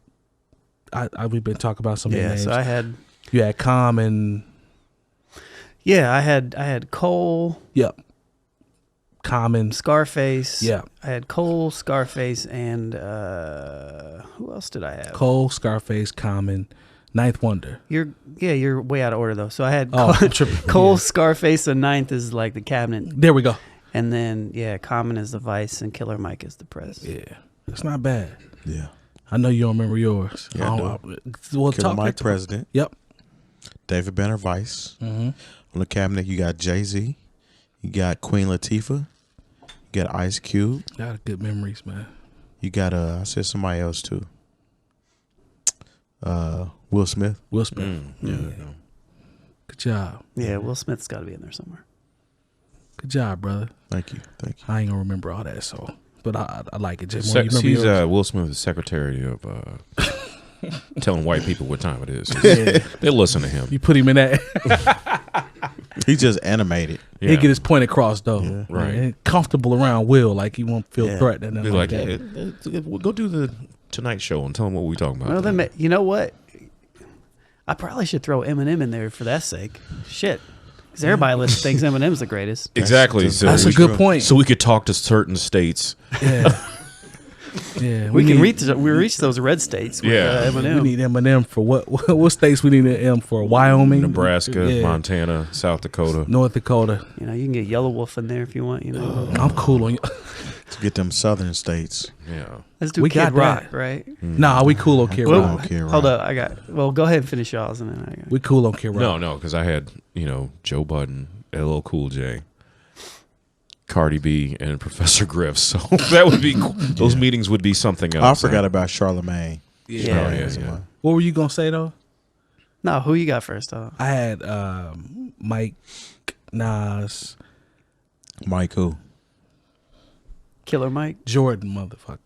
We've been talking about some of the names. So I had. You had Common. Yeah, I had Cole, Yep. Common. Scarface. Yeah. I had Cole, Scarface, and who else did I have? Cole, Scarface, Common, Ninth Wonder. You're way out of order though. So I had Oh, Cole, I'm tripping. Cole Yeah. Scarface, and Ninth is like the cabinet, There we go. and then Common is the vice, and Killer Mike is the press. Yeah. It's not bad. Yeah. I know you don't remember yours. Yeah, I Well, Killer talk Mike to- president. Yep. David Banner vice. Mm-hmm. On the cabinet, you got Jay-Z. You got Queen Latifah. You got Ice Cube. Got good memories, man. You got I said somebody else too. Will Smith. Will Smith. Yeah. Good job. Yeah, Will Smith's got to be in there somewhere. Good job, brother. Thank you. I ain't gonna remember all that, so but I like it. Jay Moore, you remember He's yours? Will Smith, the secretary of telling white people what time it is. Yeah. They listen to him. You put him in that. He just animated. He get his point across though. Yeah. Right. And comfortable around Will, like he won't feel threatened. And They're like like, that. we'll go do the Tonight Show and tell them what we talking about. Well, then you know what? I probably should throw Eminem in there for that sake. Shit, because everybody thinks Eminem's the greatest. Exactly. That's a good point. So we could talk to certain states. Yeah. Yeah. We can need- reach those red states. With, Eminem. We need Eminem for what states we need an M for? Wyoming, Nebraska, Yeah. Montana, South Dakota. North Dakota. You can get Yellow Wolf in there if you want. I'm cool on you. To get them southern states. Yeah. Let's do We Kid got Rock, that. right? Nah, we cool on Kid Well, Rock. Okay, hold right. up, well, go ahead and finish y'all's, and then I got. We cool on Kid Rock. No, because I had, Joe Budden, LL Cool J, Cardi B, and Professor Griff. So that would be those meetings would be something I else. forgot about Charlemagne. Yeah. Yeah. What were you gonna say though? No, who you got first? I had Mike, Nas, Mike who? Killer Mike, Jordan, motherfucker.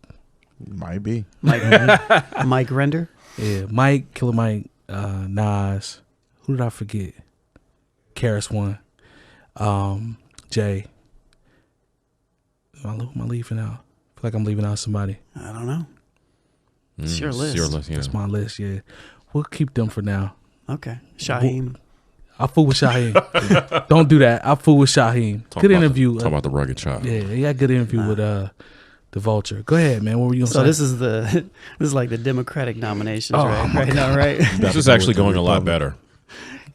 Might be. Mike Render. Yeah, Mike, Killer Mike, Nas. Who did I forget? Karis one. Jay. Who am I leaving out? I feel like I'm leaving out somebody. I don't know. It's your list. Yeah. That's my list, yeah. We'll keep them for now. Okay, Shaheem. I'll fool with Shaheem. Don't do that. I'll fool with Shaheem. Good interview. Talk about the rugged child. Yeah, he had a good interview with the Vulture. Go ahead, man. What were you gonna So say? this is like the Democratic nominations, Oh, right? my Right now, right? This is actually going a lot better.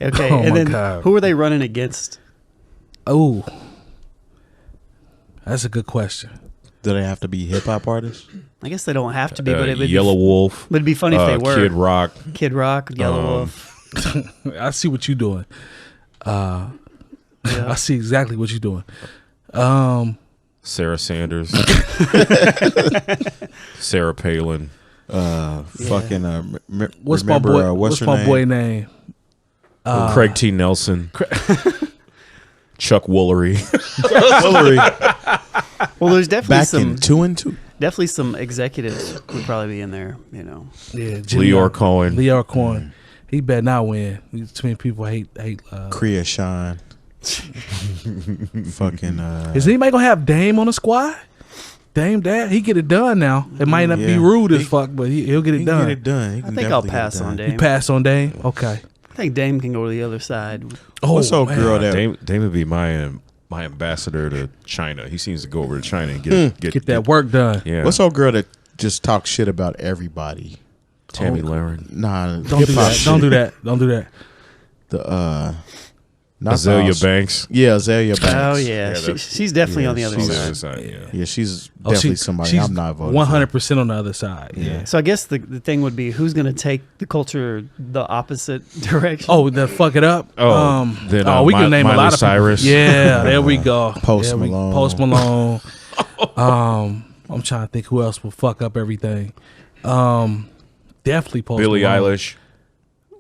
Okay, Oh, and my then God. who are they running against? Oh, that's a good question. Do they have to be hip hop artists? I guess they don't have to be, but it would Yellow Wolf. It'd be funny if they were. Kid Rock. Kid Rock, Yellow Wolf. I see what you're doing. I see exactly what you're doing. Sarah Sanders. Sarah Palin. Fucking What's remember, my boy? what's her my name? boy name? Craig T. Nelson. Chuck Woolery. Well, there's definitely Back some in 2 and 2. definitely some executives would probably be in there. You know, Yeah, Leor Cohen. Leor Cohen. He better not win. Too many people hate. 𝗏𝗄𝐿. Fucking. Is anybody gonna have Dame on the squad? Dame, Dad, he get it done now. It might not be Yeah. rude as fuck, but he'll get it He done. can get it done. He I can think I'll definitely get it pass done. on You Dame. pass on Dame? Okay. I think Dame can go to the other side. Oh, What's old man. girl that? Dame would be my ambassador to China. He seems to go over to China and get Get that work done. Yeah. What's old girl that just talks shit about everybody? Tammy Lauren? Nah, Don't do hip-hop that. shit. Don't do that. Don't do that. The not Azalea the- Banks. Yeah, Azalea Banks. Oh yeah, that's- she's definitely on the other she's- side. Yeah. Yeah, she's definitely somebody she's I'm not voting 100% on the other side. Yeah. So I guess the thing would be who's going to take the culture the opposite direction. Oh, the fuck it up. Oh, then, we can name a Miley lot of Cyrus. people. Yeah, there we go. Post There we- Malone. Post Malone. I'm trying to think who else will fuck up everything. Definitely Post Billie Malone. Eilish.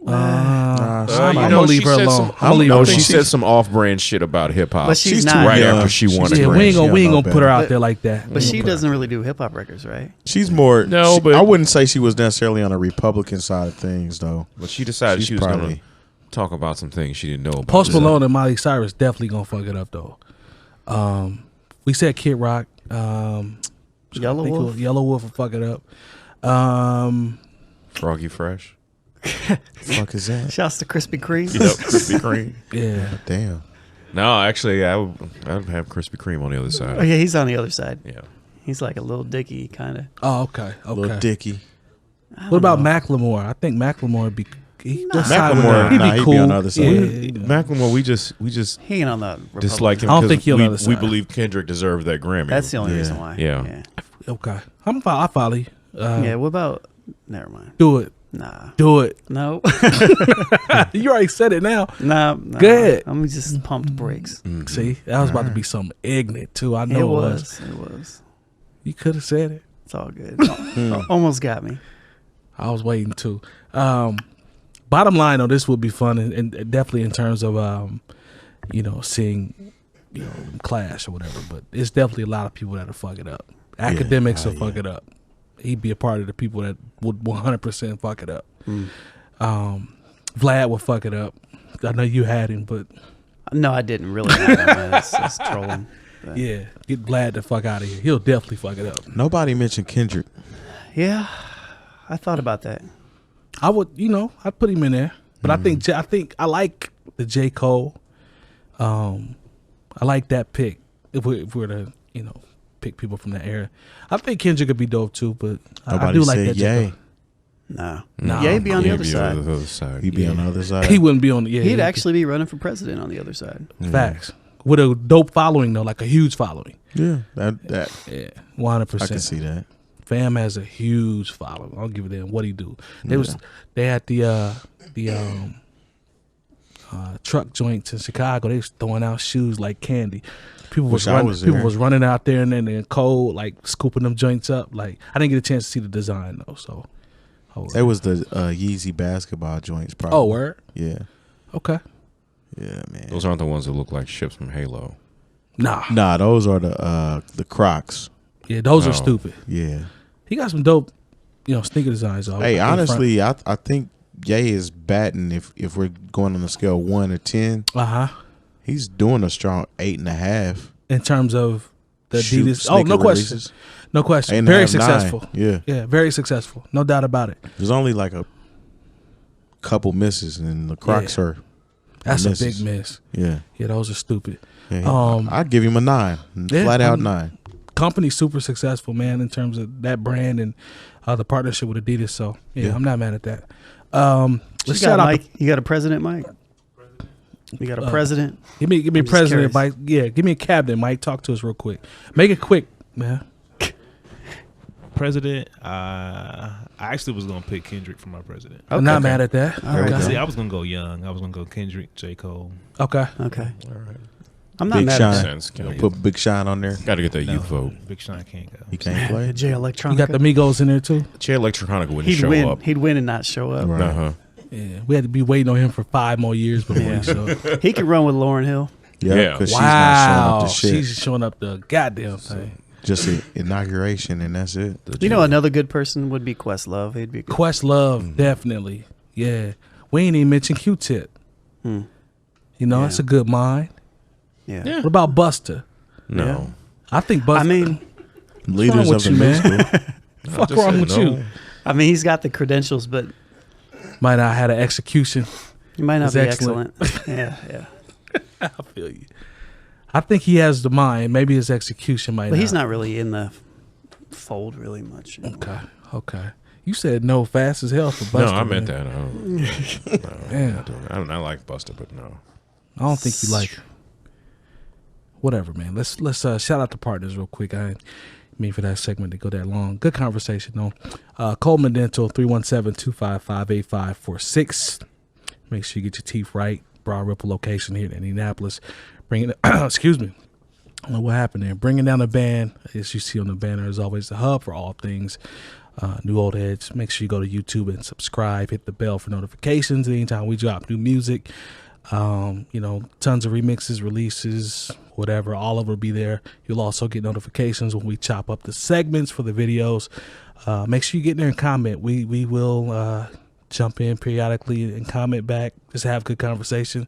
Nah, I'm somebody- gonna leave her alone. I'm gonna leave her No, alone. she said some off-brand shit about hip hop. But she's she's too not. right young. after she won a Yeah, Grammy. we ain't gonna know put her out But- there like that. But she doesn't really do hip hop records, right? She's more. No, but- I wouldn't say she was necessarily on the Republican side of things, though. But she decided She's she was going to probably- talk about some things she didn't know about. Post So- Malone and Miley Cyrus definitely gonna fuck it up though. We said Kid Rock. Yellow Wolf. Yellow Wolf will fuck it up. Froggy Fresh. Fuck is that? Shouts to Krispy Kreme. Yep, Krispy Kreme. Yeah. Damn. No, actually, I would have Krispy Kreme on the other Oh side. yeah, he's on the other side. Yeah. He's like a little Dicky kind of. Oh, okay. Little Okay. Dicky. What about Macklemore? I think Macklemore would be. Macklemore, he'd nah, be he'd cool. be on the other side. Yeah. Macklemore, we just He ain't on the Republican dislike him. I don't 'cause think he'll on the other we side. believe Kendrick deserved that Grammy. That's the only Yeah. reason why. Yeah. Okay. I follow you. Yeah. What about? Never mind. Do it. Nah. Do it. No. You already said it now. Nah. Go ahead. I'm just pumped brakes. See, that was about to be something ignorant too. I know it was. It was. You could have said it. It's all good. Almost got me. I was waiting too. Bottom line, though, this would be fun, and definitely in terms of seeing clash or whatever. But it's definitely a lot of people that'll fuck it up. Academics will fuck it up. He'd be a part of the people that would 100% fuck it up. Vlad would fuck it up. I know you had him, but No, I didn't really. Have him. That's trolling. But yeah, get Vlad the fuck out of here. He'll definitely fuck it up. Nobody mentioned Kendrick. Yeah, I thought about that. I would, I'd put him in there. But I think I like the J. Cole. I like that pick. If we're to, pick people from that era, I think Kendrick could be dope too. But I Nobody do like said that. J. yay. Cole. No. Yeah, he'd be on the He'd other be side. on the other side. He'd be on the other side. He wouldn't be on. Yeah, He'd actually be running for president on the other side. facts with a dope following though, like a huge following. Yeah, that Yeah, 100%. I can see that. Fam has a huge following. I'll give it in. What he do? They had the truck joints in Chicago. They was throwing out shoes like candy. People was running out there and then in cold, like scooping them joints up. Like I didn't get a chance to see the design though. So It was the Yeezy basketball joints. Probably. oh word. Yeah, Okay. yeah, man. Those aren't the ones that look like ships from Halo. Nah. Those are the Crocs. Yeah, those Oh. are stupid. Yeah. He got some dope, sneaker designs. Though. Hey, honestly, I think Ye is batting if we're going on a scale of 1 to 10. He's doing a strong 8.5. In terms of the Shoot, Adidas. Oh, no sneaker question. releases. No question. 8.5, Very 9. successful. Yeah. Very successful. No doubt about it. There's only like a couple misses, and the Crocs are. That's a misses. big miss. Yeah. Yeah, those are stupid. Yeah, I'd give him a 9. Yeah, Flat out 9. Company's super successful, man, in terms of that brand and the partnership with Adidas. So yeah, I'm not mad at that. Let's shout out. Mike. You got a president, Mike? You got a president? Give me I'm just president, curious. Mike. Yeah, give me a cabinet, Mike. Talk to us real quick. Make it quick, man. president, I actually was gonna pick Kendrick for my president. I'm not mad at that. Okay. See, I was gonna go young. I was gonna go Kendrick, J. Cole. Okay. Okay. All right. I'm not Big mad Sean. at Sense. Put Big Sean on there. Got to get that No, youth vote. Big Sean can't go. He can't play. that. Jay You Electronica. got the Migos in there too. Jay Electronica wouldn't He'd show win. up. He'd win and not show up. Right. Uh-huh. Yeah, we had to be waiting on him for 5 more years before Yeah. he showed. He could run with Lauryn Hill. Yeah. because she's not showing up Wow, to shit. she's showing up the goddamn thing. Just an inauguration, and that's it. You know, another good person would be Questlove. He'd be good. Questlove, definitely. Yeah, we ain't even mentioned Q-Tip. Hmm. You know, Yeah. that's a good mind. Yeah. What about Buster? No. I think Buster. I mean, Leaders wrong of with the you, new man? school. Fuck just wrong said with no. you? he's got the credentials, but Might not have had an execution. he might not It's be excellent. excellent. Yeah. I feel you. I think he has the mind. Maybe his execution might. But he's not really in the fold really much anymore. Okay. You said no fast as hell for Buster. No, I meant man. that. No, Yeah. I'm not doing that. I like Buster, but no. I don't think you like. Whatever, man. Let's shout out the partners real quick. I didn't mean for that segment to go that long. Good conversation though. Coleman Dental 317-255-8546. Make sure you get your teeth right. Broad Ripple location here in Indianapolis. Bringing excuse me. I don't know what happened there. Bringing down the band, as you see on the banner, is always the hub for all things new old heads. Make sure you go to YouTube and subscribe. Hit the bell for notifications anytime we drop new music. You know, tons of remixes, releases, whatever. All of it will be there. You'll also get notifications when we chop up the segments for the videos. Make sure you get in there and comment. We will jump in periodically and comment back. Just have good conversation.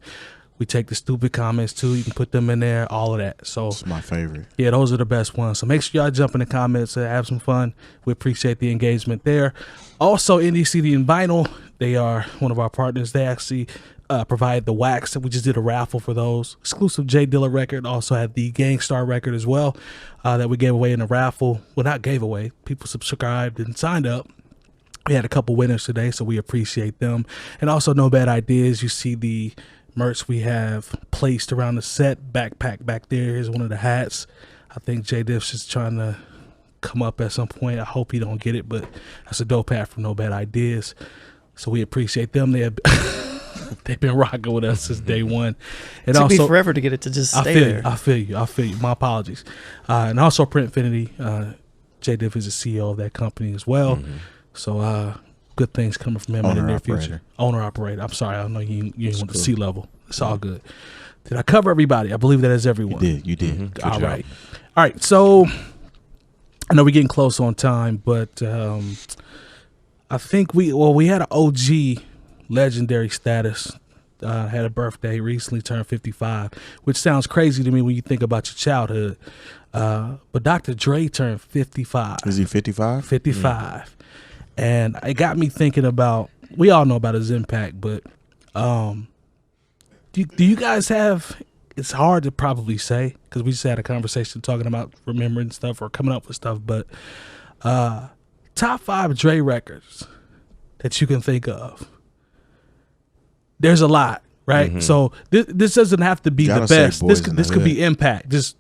We take the stupid comments too. You can put them in there, all of that. So It's my favorite. yeah, those are the best ones. So make sure y'all jump in the comments and have some fun. We appreciate the engagement there. Also, Indie CD and Vinyl, they are one of our partners. They actually provide the wax. We just did a raffle for those. Exclusive J Dilla record. Also had the Gangstar record as well that we gave away in the raffle. Well, not gave away. People subscribed and signed up. We had a couple winners today, so we appreciate them. And also, No Bad Ideas. You see the merch we have placed around the set. Backpack back there is one of the hats. I think Jay Diff's just trying to come up at some point. I hope he don't get it, but that's a dope hat from No Bad Ideas. So we appreciate them. They have they've been rocking with us since day one. And It took me also, forever to get it to just I stay feel there. you. I feel you. My apologies. And also Printfinity. Jay Diff is the CEO of that company as well. So good things coming from him in the near future. Owner-operator. I'm sorry. I know you ain't want the C level. It's all good. Did I cover everybody? I believe that is everyone. You did. All right. All right. So I know we're getting close on time, but I think we had an OG legendary status. Had a birthday, recently turned 55, which sounds crazy to me when you think about your childhood. But Dr. Dre turned 55. Is he 55? 55. And it got me thinking about, we all know about his impact, but do you guys have, it's hard to probably say because we just had a conversation talking about remembering stuff or coming up with stuff, but top 5 Dre records that you can think of. There's a lot, right? So this doesn't have to be the Gotta say best. Boys This in the could be Hood. impact. Just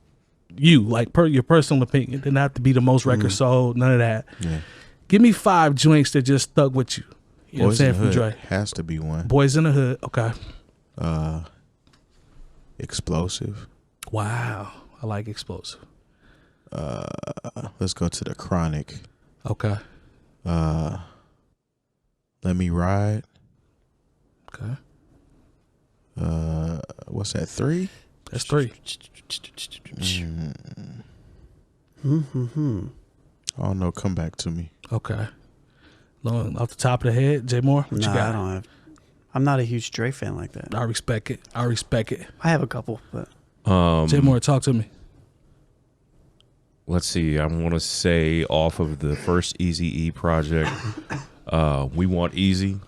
you, like your personal opinion. It doesn't have to be the most records sold. None of that. Yeah. Give me 5 joints that just stuck with you. You know what I'm Boys saying in the from Hood Dre. has to be one. Boys in the Hood. Okay. Explosive. Wow. I like Explosive. Let's go to the Chronic. Okay. Let Me Ride. Okay. What's that? 3? That's 3. I don't know. Come back to me. Okay. Off the top of the head, Jay Moore, what you Nah, got? I don't have. I'm not a huge Dre fan like that. I respect it. I have a couple, but Jay Moore, talk to me. Let's see. I want to say off of the first Eazy-E project, We Want Easy.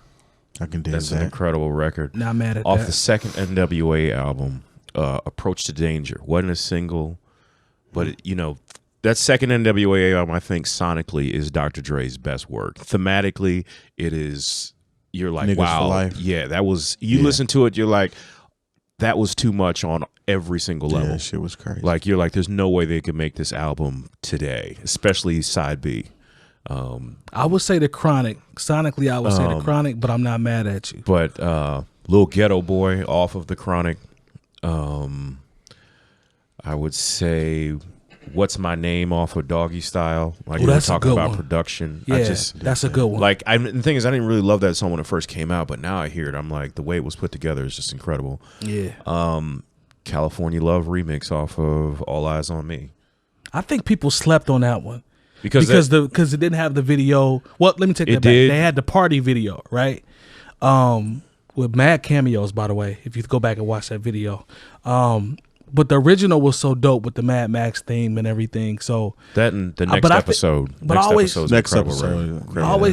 I can dig That's an that. incredible record. Not mad at Off that. the second NWA album, Approach to Danger. Wasn't a single, but that second NWA album, I think sonically is Dr. Dre's best work. Thematically, it is. You're like, Niggas for wow, Life. yeah, that was. You listen to it, you're like, that was too much on every single level. Yeah, that shit was crazy. Like you're like, there's no way they could make this album today, especially side B. I would say the Chronic. Sonically, I would say the Chronic, but I'm not mad at you. But Lil Ghetto Boy off of the Chronic. I would say What's My Name off of Doggy Style. Like we were talking about production. Yeah, that's a good one. Like the thing is, I didn't really love that song when it first came out, but now I hear it. I'm like, the way it was put together is just incredible. Yeah. California Love remix off of All Eyes on Me. I think people slept on that one because it didn't have the video. Well, let me take that back. They had the party video, right? With mad cameos, by the way. If you go back and watch that video. But the original was so dope with the Mad Max theme and everything. So that and the next episode. I always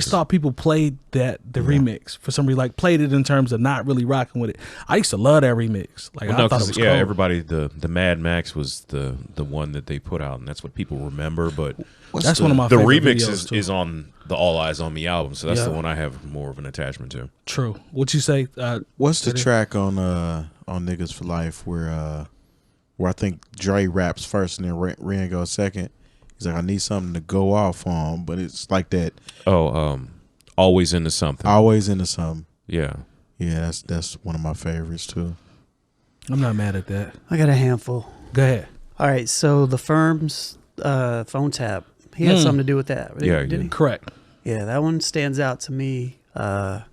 thought people played the remix for some reason, like played it in terms of not really rocking with it. I used to love that remix. Like I thought it was cool. Everybody the Mad Max was the one that they put out, and that's what people remember. But that's one of my favorite remix videos is on the All Eyes on Me album, so that's the one I have more of an attachment to. True. What you say? What's the track on Niggas for Life where I think Dre raps first and then Ren goes second? He's like, I need something to go off on, but it's like that. Always Into Something. Always Into Something. Yeah. Yeah, that's one of my favorites too. I'm not mad at that. I got a handful. Go ahead. All right, so the Firm's phone tap. He had something to do with that. Yeah, did he? Correct. Yeah, that one stands out to me. That's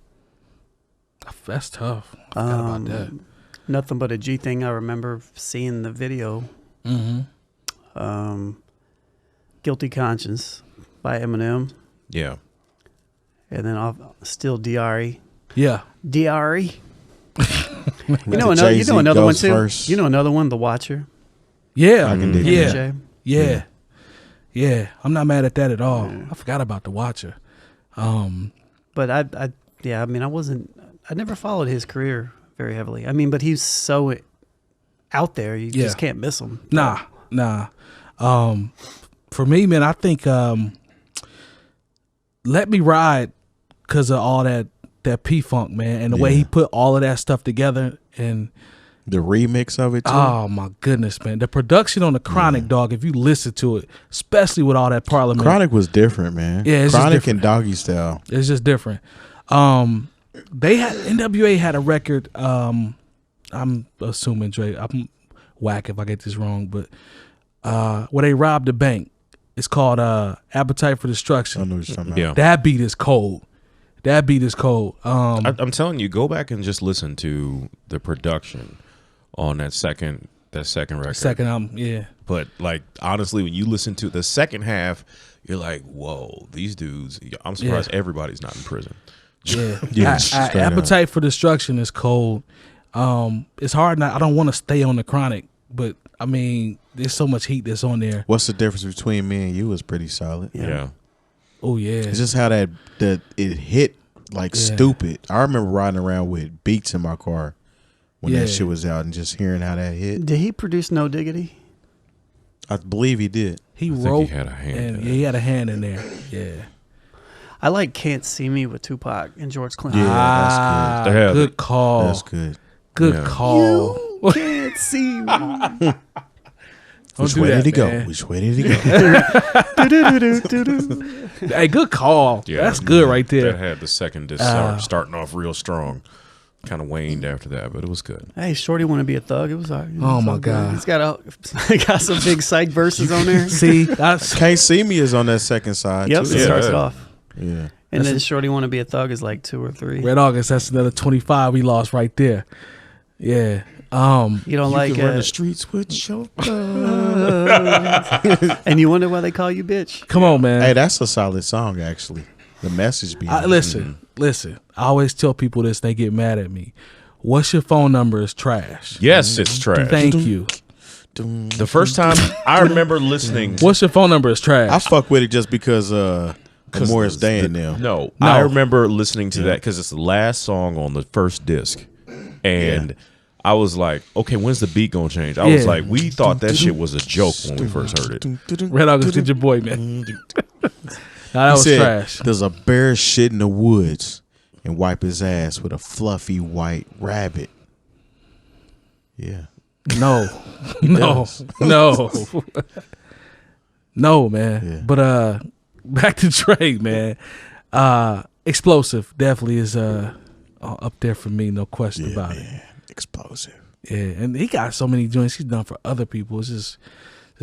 tough. I forgot about that. Nothing But a G Thing. I remember seeing the video. Mm-hmm. Guilty Conscience by Eminem. Yeah. And then still D.R.E. Yeah. D.R.E. You know another one too? First. You know another one, The Watcher? Yeah. Yeah. Yeah. I'm not mad at that at all. Yeah. I forgot about The Watcher. But I never followed his career very heavily. I mean, but he's so out there, you just can't miss him. Nah. For me, man, I think Let Me Ride, because of all that P-Funk, man, and the way he put all of that stuff together and the remix of it too. Oh my goodness, man. The production on the Chronic, dog, if you listen to it, especially with all that Parliament. Chronic was different, man. Yeah, it's Chronic just and Doggy Style. It's just different. They had NWA had a record. I'm assuming Dre. I'm whack if I get this wrong, but where they robbed the bank. It's called Appetite for Destruction. I know what you're talking about. Yeah. That beat is cold. I'm telling you, go back and just listen to the production on that second record. Second album, yeah. But like honestly, when you listen to the second half, you're like, whoa, these dudes. I'm surprised everybody's not in prison. Yeah. Appetite for Destruction is cold. It's hard. I don't want to stay on the Chronic, but I mean, there's so much heat that's on there. What's the difference between Me and You is pretty solid. Yeah. Oh yeah. It's just how that it hit like stupid. I remember riding around with beats in my car when that shit was out and just hearing how that hit. Did he produce No Diggity? I believe he did. He wrote. He had a hand. He had a hand in there. Yeah. I like Can't See Me with Tupac and George Clinton. Yeah, that's good. Good call. That's good. Good call. You can't see me. Which way did he go? Which way did he go? Hey, good call. Yeah, that's good right there. That had the second disc starting off real strong. Kind of waned after that, but it was good. Hey, Shorty Want to Be a Thug. It was all right. Oh my God. He's got some big psych verses on there. See, that's Can't See Me is on that second side. Yep, too. it starts it off. Yeah. And then Shorty Want to Be a Thug is like 2 or 3. Red August, that's another 25 we lost right there. Yeah. You don't like run the streets with your and you wonder why they call you bitch. Come on, man. Hey, that's a solid song actually. The message behind listen. I always tell people this, they get mad at me. What's your phone number is trash. Yes, it's trash. Thank you. The first time I remember listening. What's your phone number is trash. I fuck with it just because Morris Day and them. No, I remember listening to that because it's the last song on the first disc. And I was like, okay, when's the beat gonna change? I was like, we thought that shit was a joke when we first heard it. Red August, get your boy, man. That was trash. There's a bear shit in the woods and wipe his ass with a fluffy white rabbit. Yeah. No, man. Yeah. But back to Dre, man. Explosive definitely is up there for me, no question about it. Explosive. Yeah, and he got so many joints he's done for other people. It's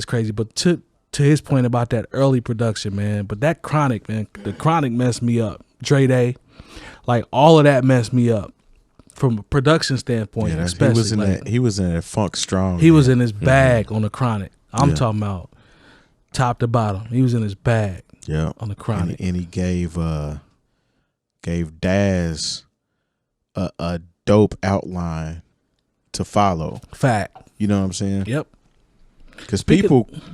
crazy. But to his point about that early production, man, but that Chronic, man, the Chronic messed me up. Dre Day, like all of that messed me up from a production standpoint, especially. He was in that funk strong. He was in his bag on the Chronic. I'm talking about top to bottom. He was in his bag. Yeah, on the Chronic, and he gave Daz a dope outline to follow. Fact. You know what I'm saying? Yep. Because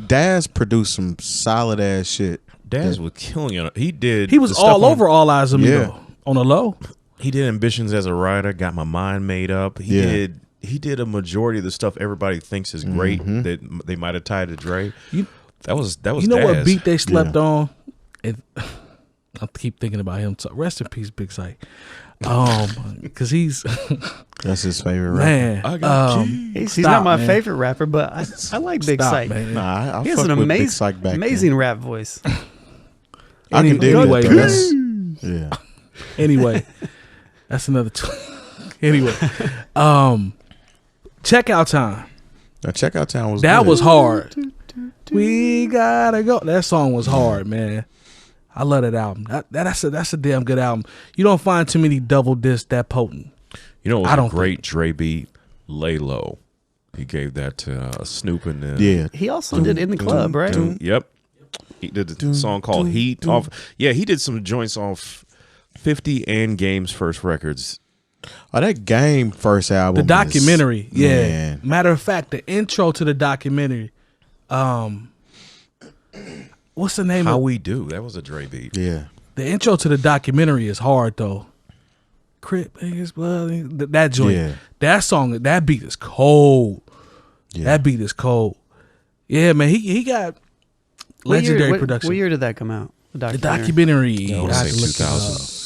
Daz produced some solid ass shit. Daz was killing it. He was all over All Eyes on Me though, on the low. He did Ambitions as a Writer, Got My Mind Made Up. He did a majority of the stuff everybody thinks is great that they might have tied to Dre. That was You know Daz. what beat they slept on? I keep thinking about him. Rest in peace, Big Sight. Because he's that's his favorite man. rapper. He's not my favorite rapper, but I like Big Sight. Man. Nah, I he has an amazing rap voice. I can do anyway, it. Yeah. Anyway, that's another. Anyway, checkout time. Now, checkout time was that good. was hard. We gotta go. That song was hard, man. I love that album. That's a damn good album. You don't find too many double discs that potent. You know, it was a great Dre beat, Lay Low. He gave that to Snoop and then. Yeah. He also did In the Club, right? Yep. He did a song called Heat off. Yeah, he did some joints off 50 and Game's first records. Oh, that Game first album. The documentary. Man. Matter of fact, the intro to the documentary. What's the name How of We Do? That was a Dre beat. Yeah. the intro to the documentary is hard though. Crip Niggas Blood. That joint. Yeah. That song, that beat is cold. Yeah. That beat is cold. Yeah, man. He got legendary production. What year did that come out? The documentary. I I would had say to look it up.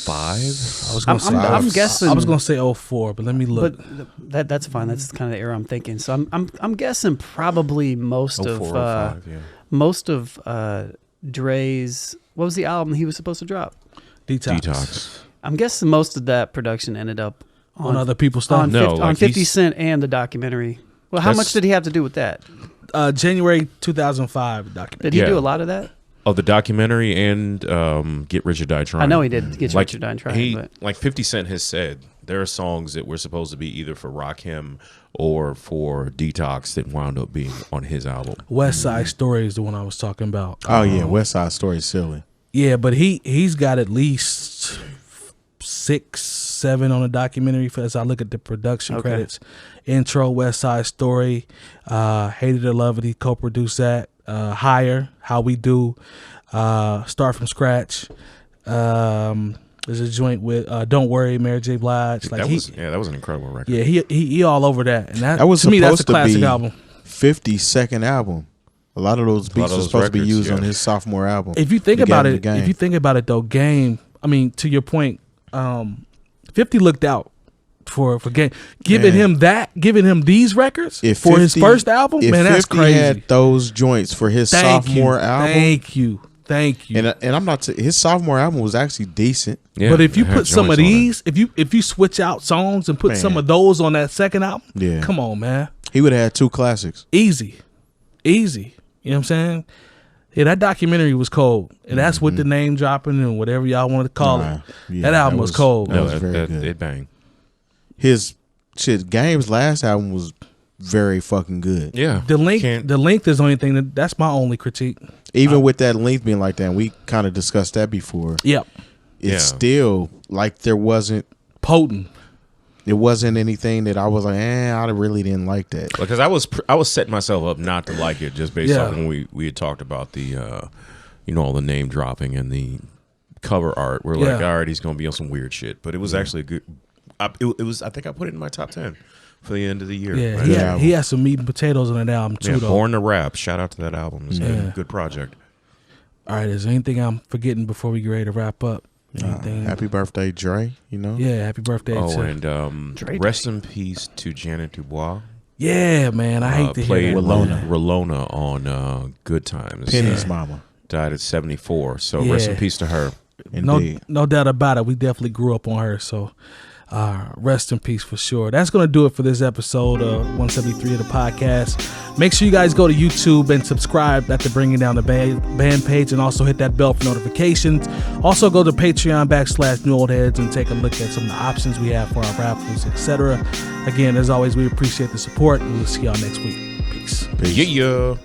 2005. I'm guessing. I was gonna say 04, but let me look. But that's fine. That's kind of the era I'm thinking. So I'm guessing probably most 04, of 05, yeah. most of Dre's, what was the album he was supposed to drop? Detox. I'm guessing most of that production ended up on other people's stuff. on 50 Cent and the documentary. Well, how much did he have to do with that? January 2005 documentary. Did he do a lot of that? Oh, the documentary and Get Rich or Die Trying. I know he did Get Rich or Die Trying. But like 50 Cent has said, there are songs that were supposed to be either for Rakim or for Detox that wound up being on his album. West Side Story is the one I was talking about. Oh yeah, West Side Story is silly. Yeah, but he's got at least 6, 7 on the documentary as I look at the production credits. Intro, West Side Story, Hated or Loved It, he co-produced that. Higher, How We Do, Start From Scratch. There's a joint with Don't Worry, Mary J. Blige. Like that was an incredible record. Yeah, he all over that. And that was to me, that's a supposed to classic be album. 50's second album. A lot of those beats were supposed to be used on his sophomore album. If you think about it, though, Game, I mean, to your point, 50 looked out for Game, giving him these records for his first album. Man, that's crazy. If 50 had those joints for his sophomore album, thank you. And I'm not. His sophomore album was actually decent. Yeah, but if you put some of these, if you switch out songs and put some of those on that second album, come on, man, he would have had 2 classics. Easy. You know what I'm saying? Yeah, that documentary was cold, and that's with the name dropping and whatever y'all wanted to call it. Yeah, that album was cold. That was very good. It banged. His Game's last album was very fucking good. Yeah, the length is the only thing that's my only critique. Even with that length being like that, and we kind of discussed that before. Yep, it's still like there wasn't potent. It wasn't anything that I was like, I really didn't like that. Because I was setting myself up not to like it just based on when we had talked about the, all the name dropping and the cover art. We're like, all right, he's gonna be on some weird shit. But it was actually a good. It was. I think I put it in my top 10 for the end of the year. Yeah, he has some meat and potatoes on that album too. Though. Born to Rap. Shout out to that album. It's a good project. All right, is there anything I'm forgetting before we get ready to wrap up? Happy birthday, Dre. Yeah, happy birthday. And rest in peace to Janet Dubois. Yeah, man, I hate to hear that. Rolona on Good Times. Penny's mama. died at 74. So rest in peace to her. No doubt about it. We definitely grew up on her. So rest in peace for sure. That's going to do it for this episode of 173 of the podcast. Make sure you guys go to YouTube and subscribe at the Bringing Down the Band page, and also hit that bell for notifications. Also go to Patreon.com/NewOldHeads and take a look at some of the options we have for our raffles, etc. Again, as always, we appreciate the support, and we'll see y'all next week. Peace. Yeah.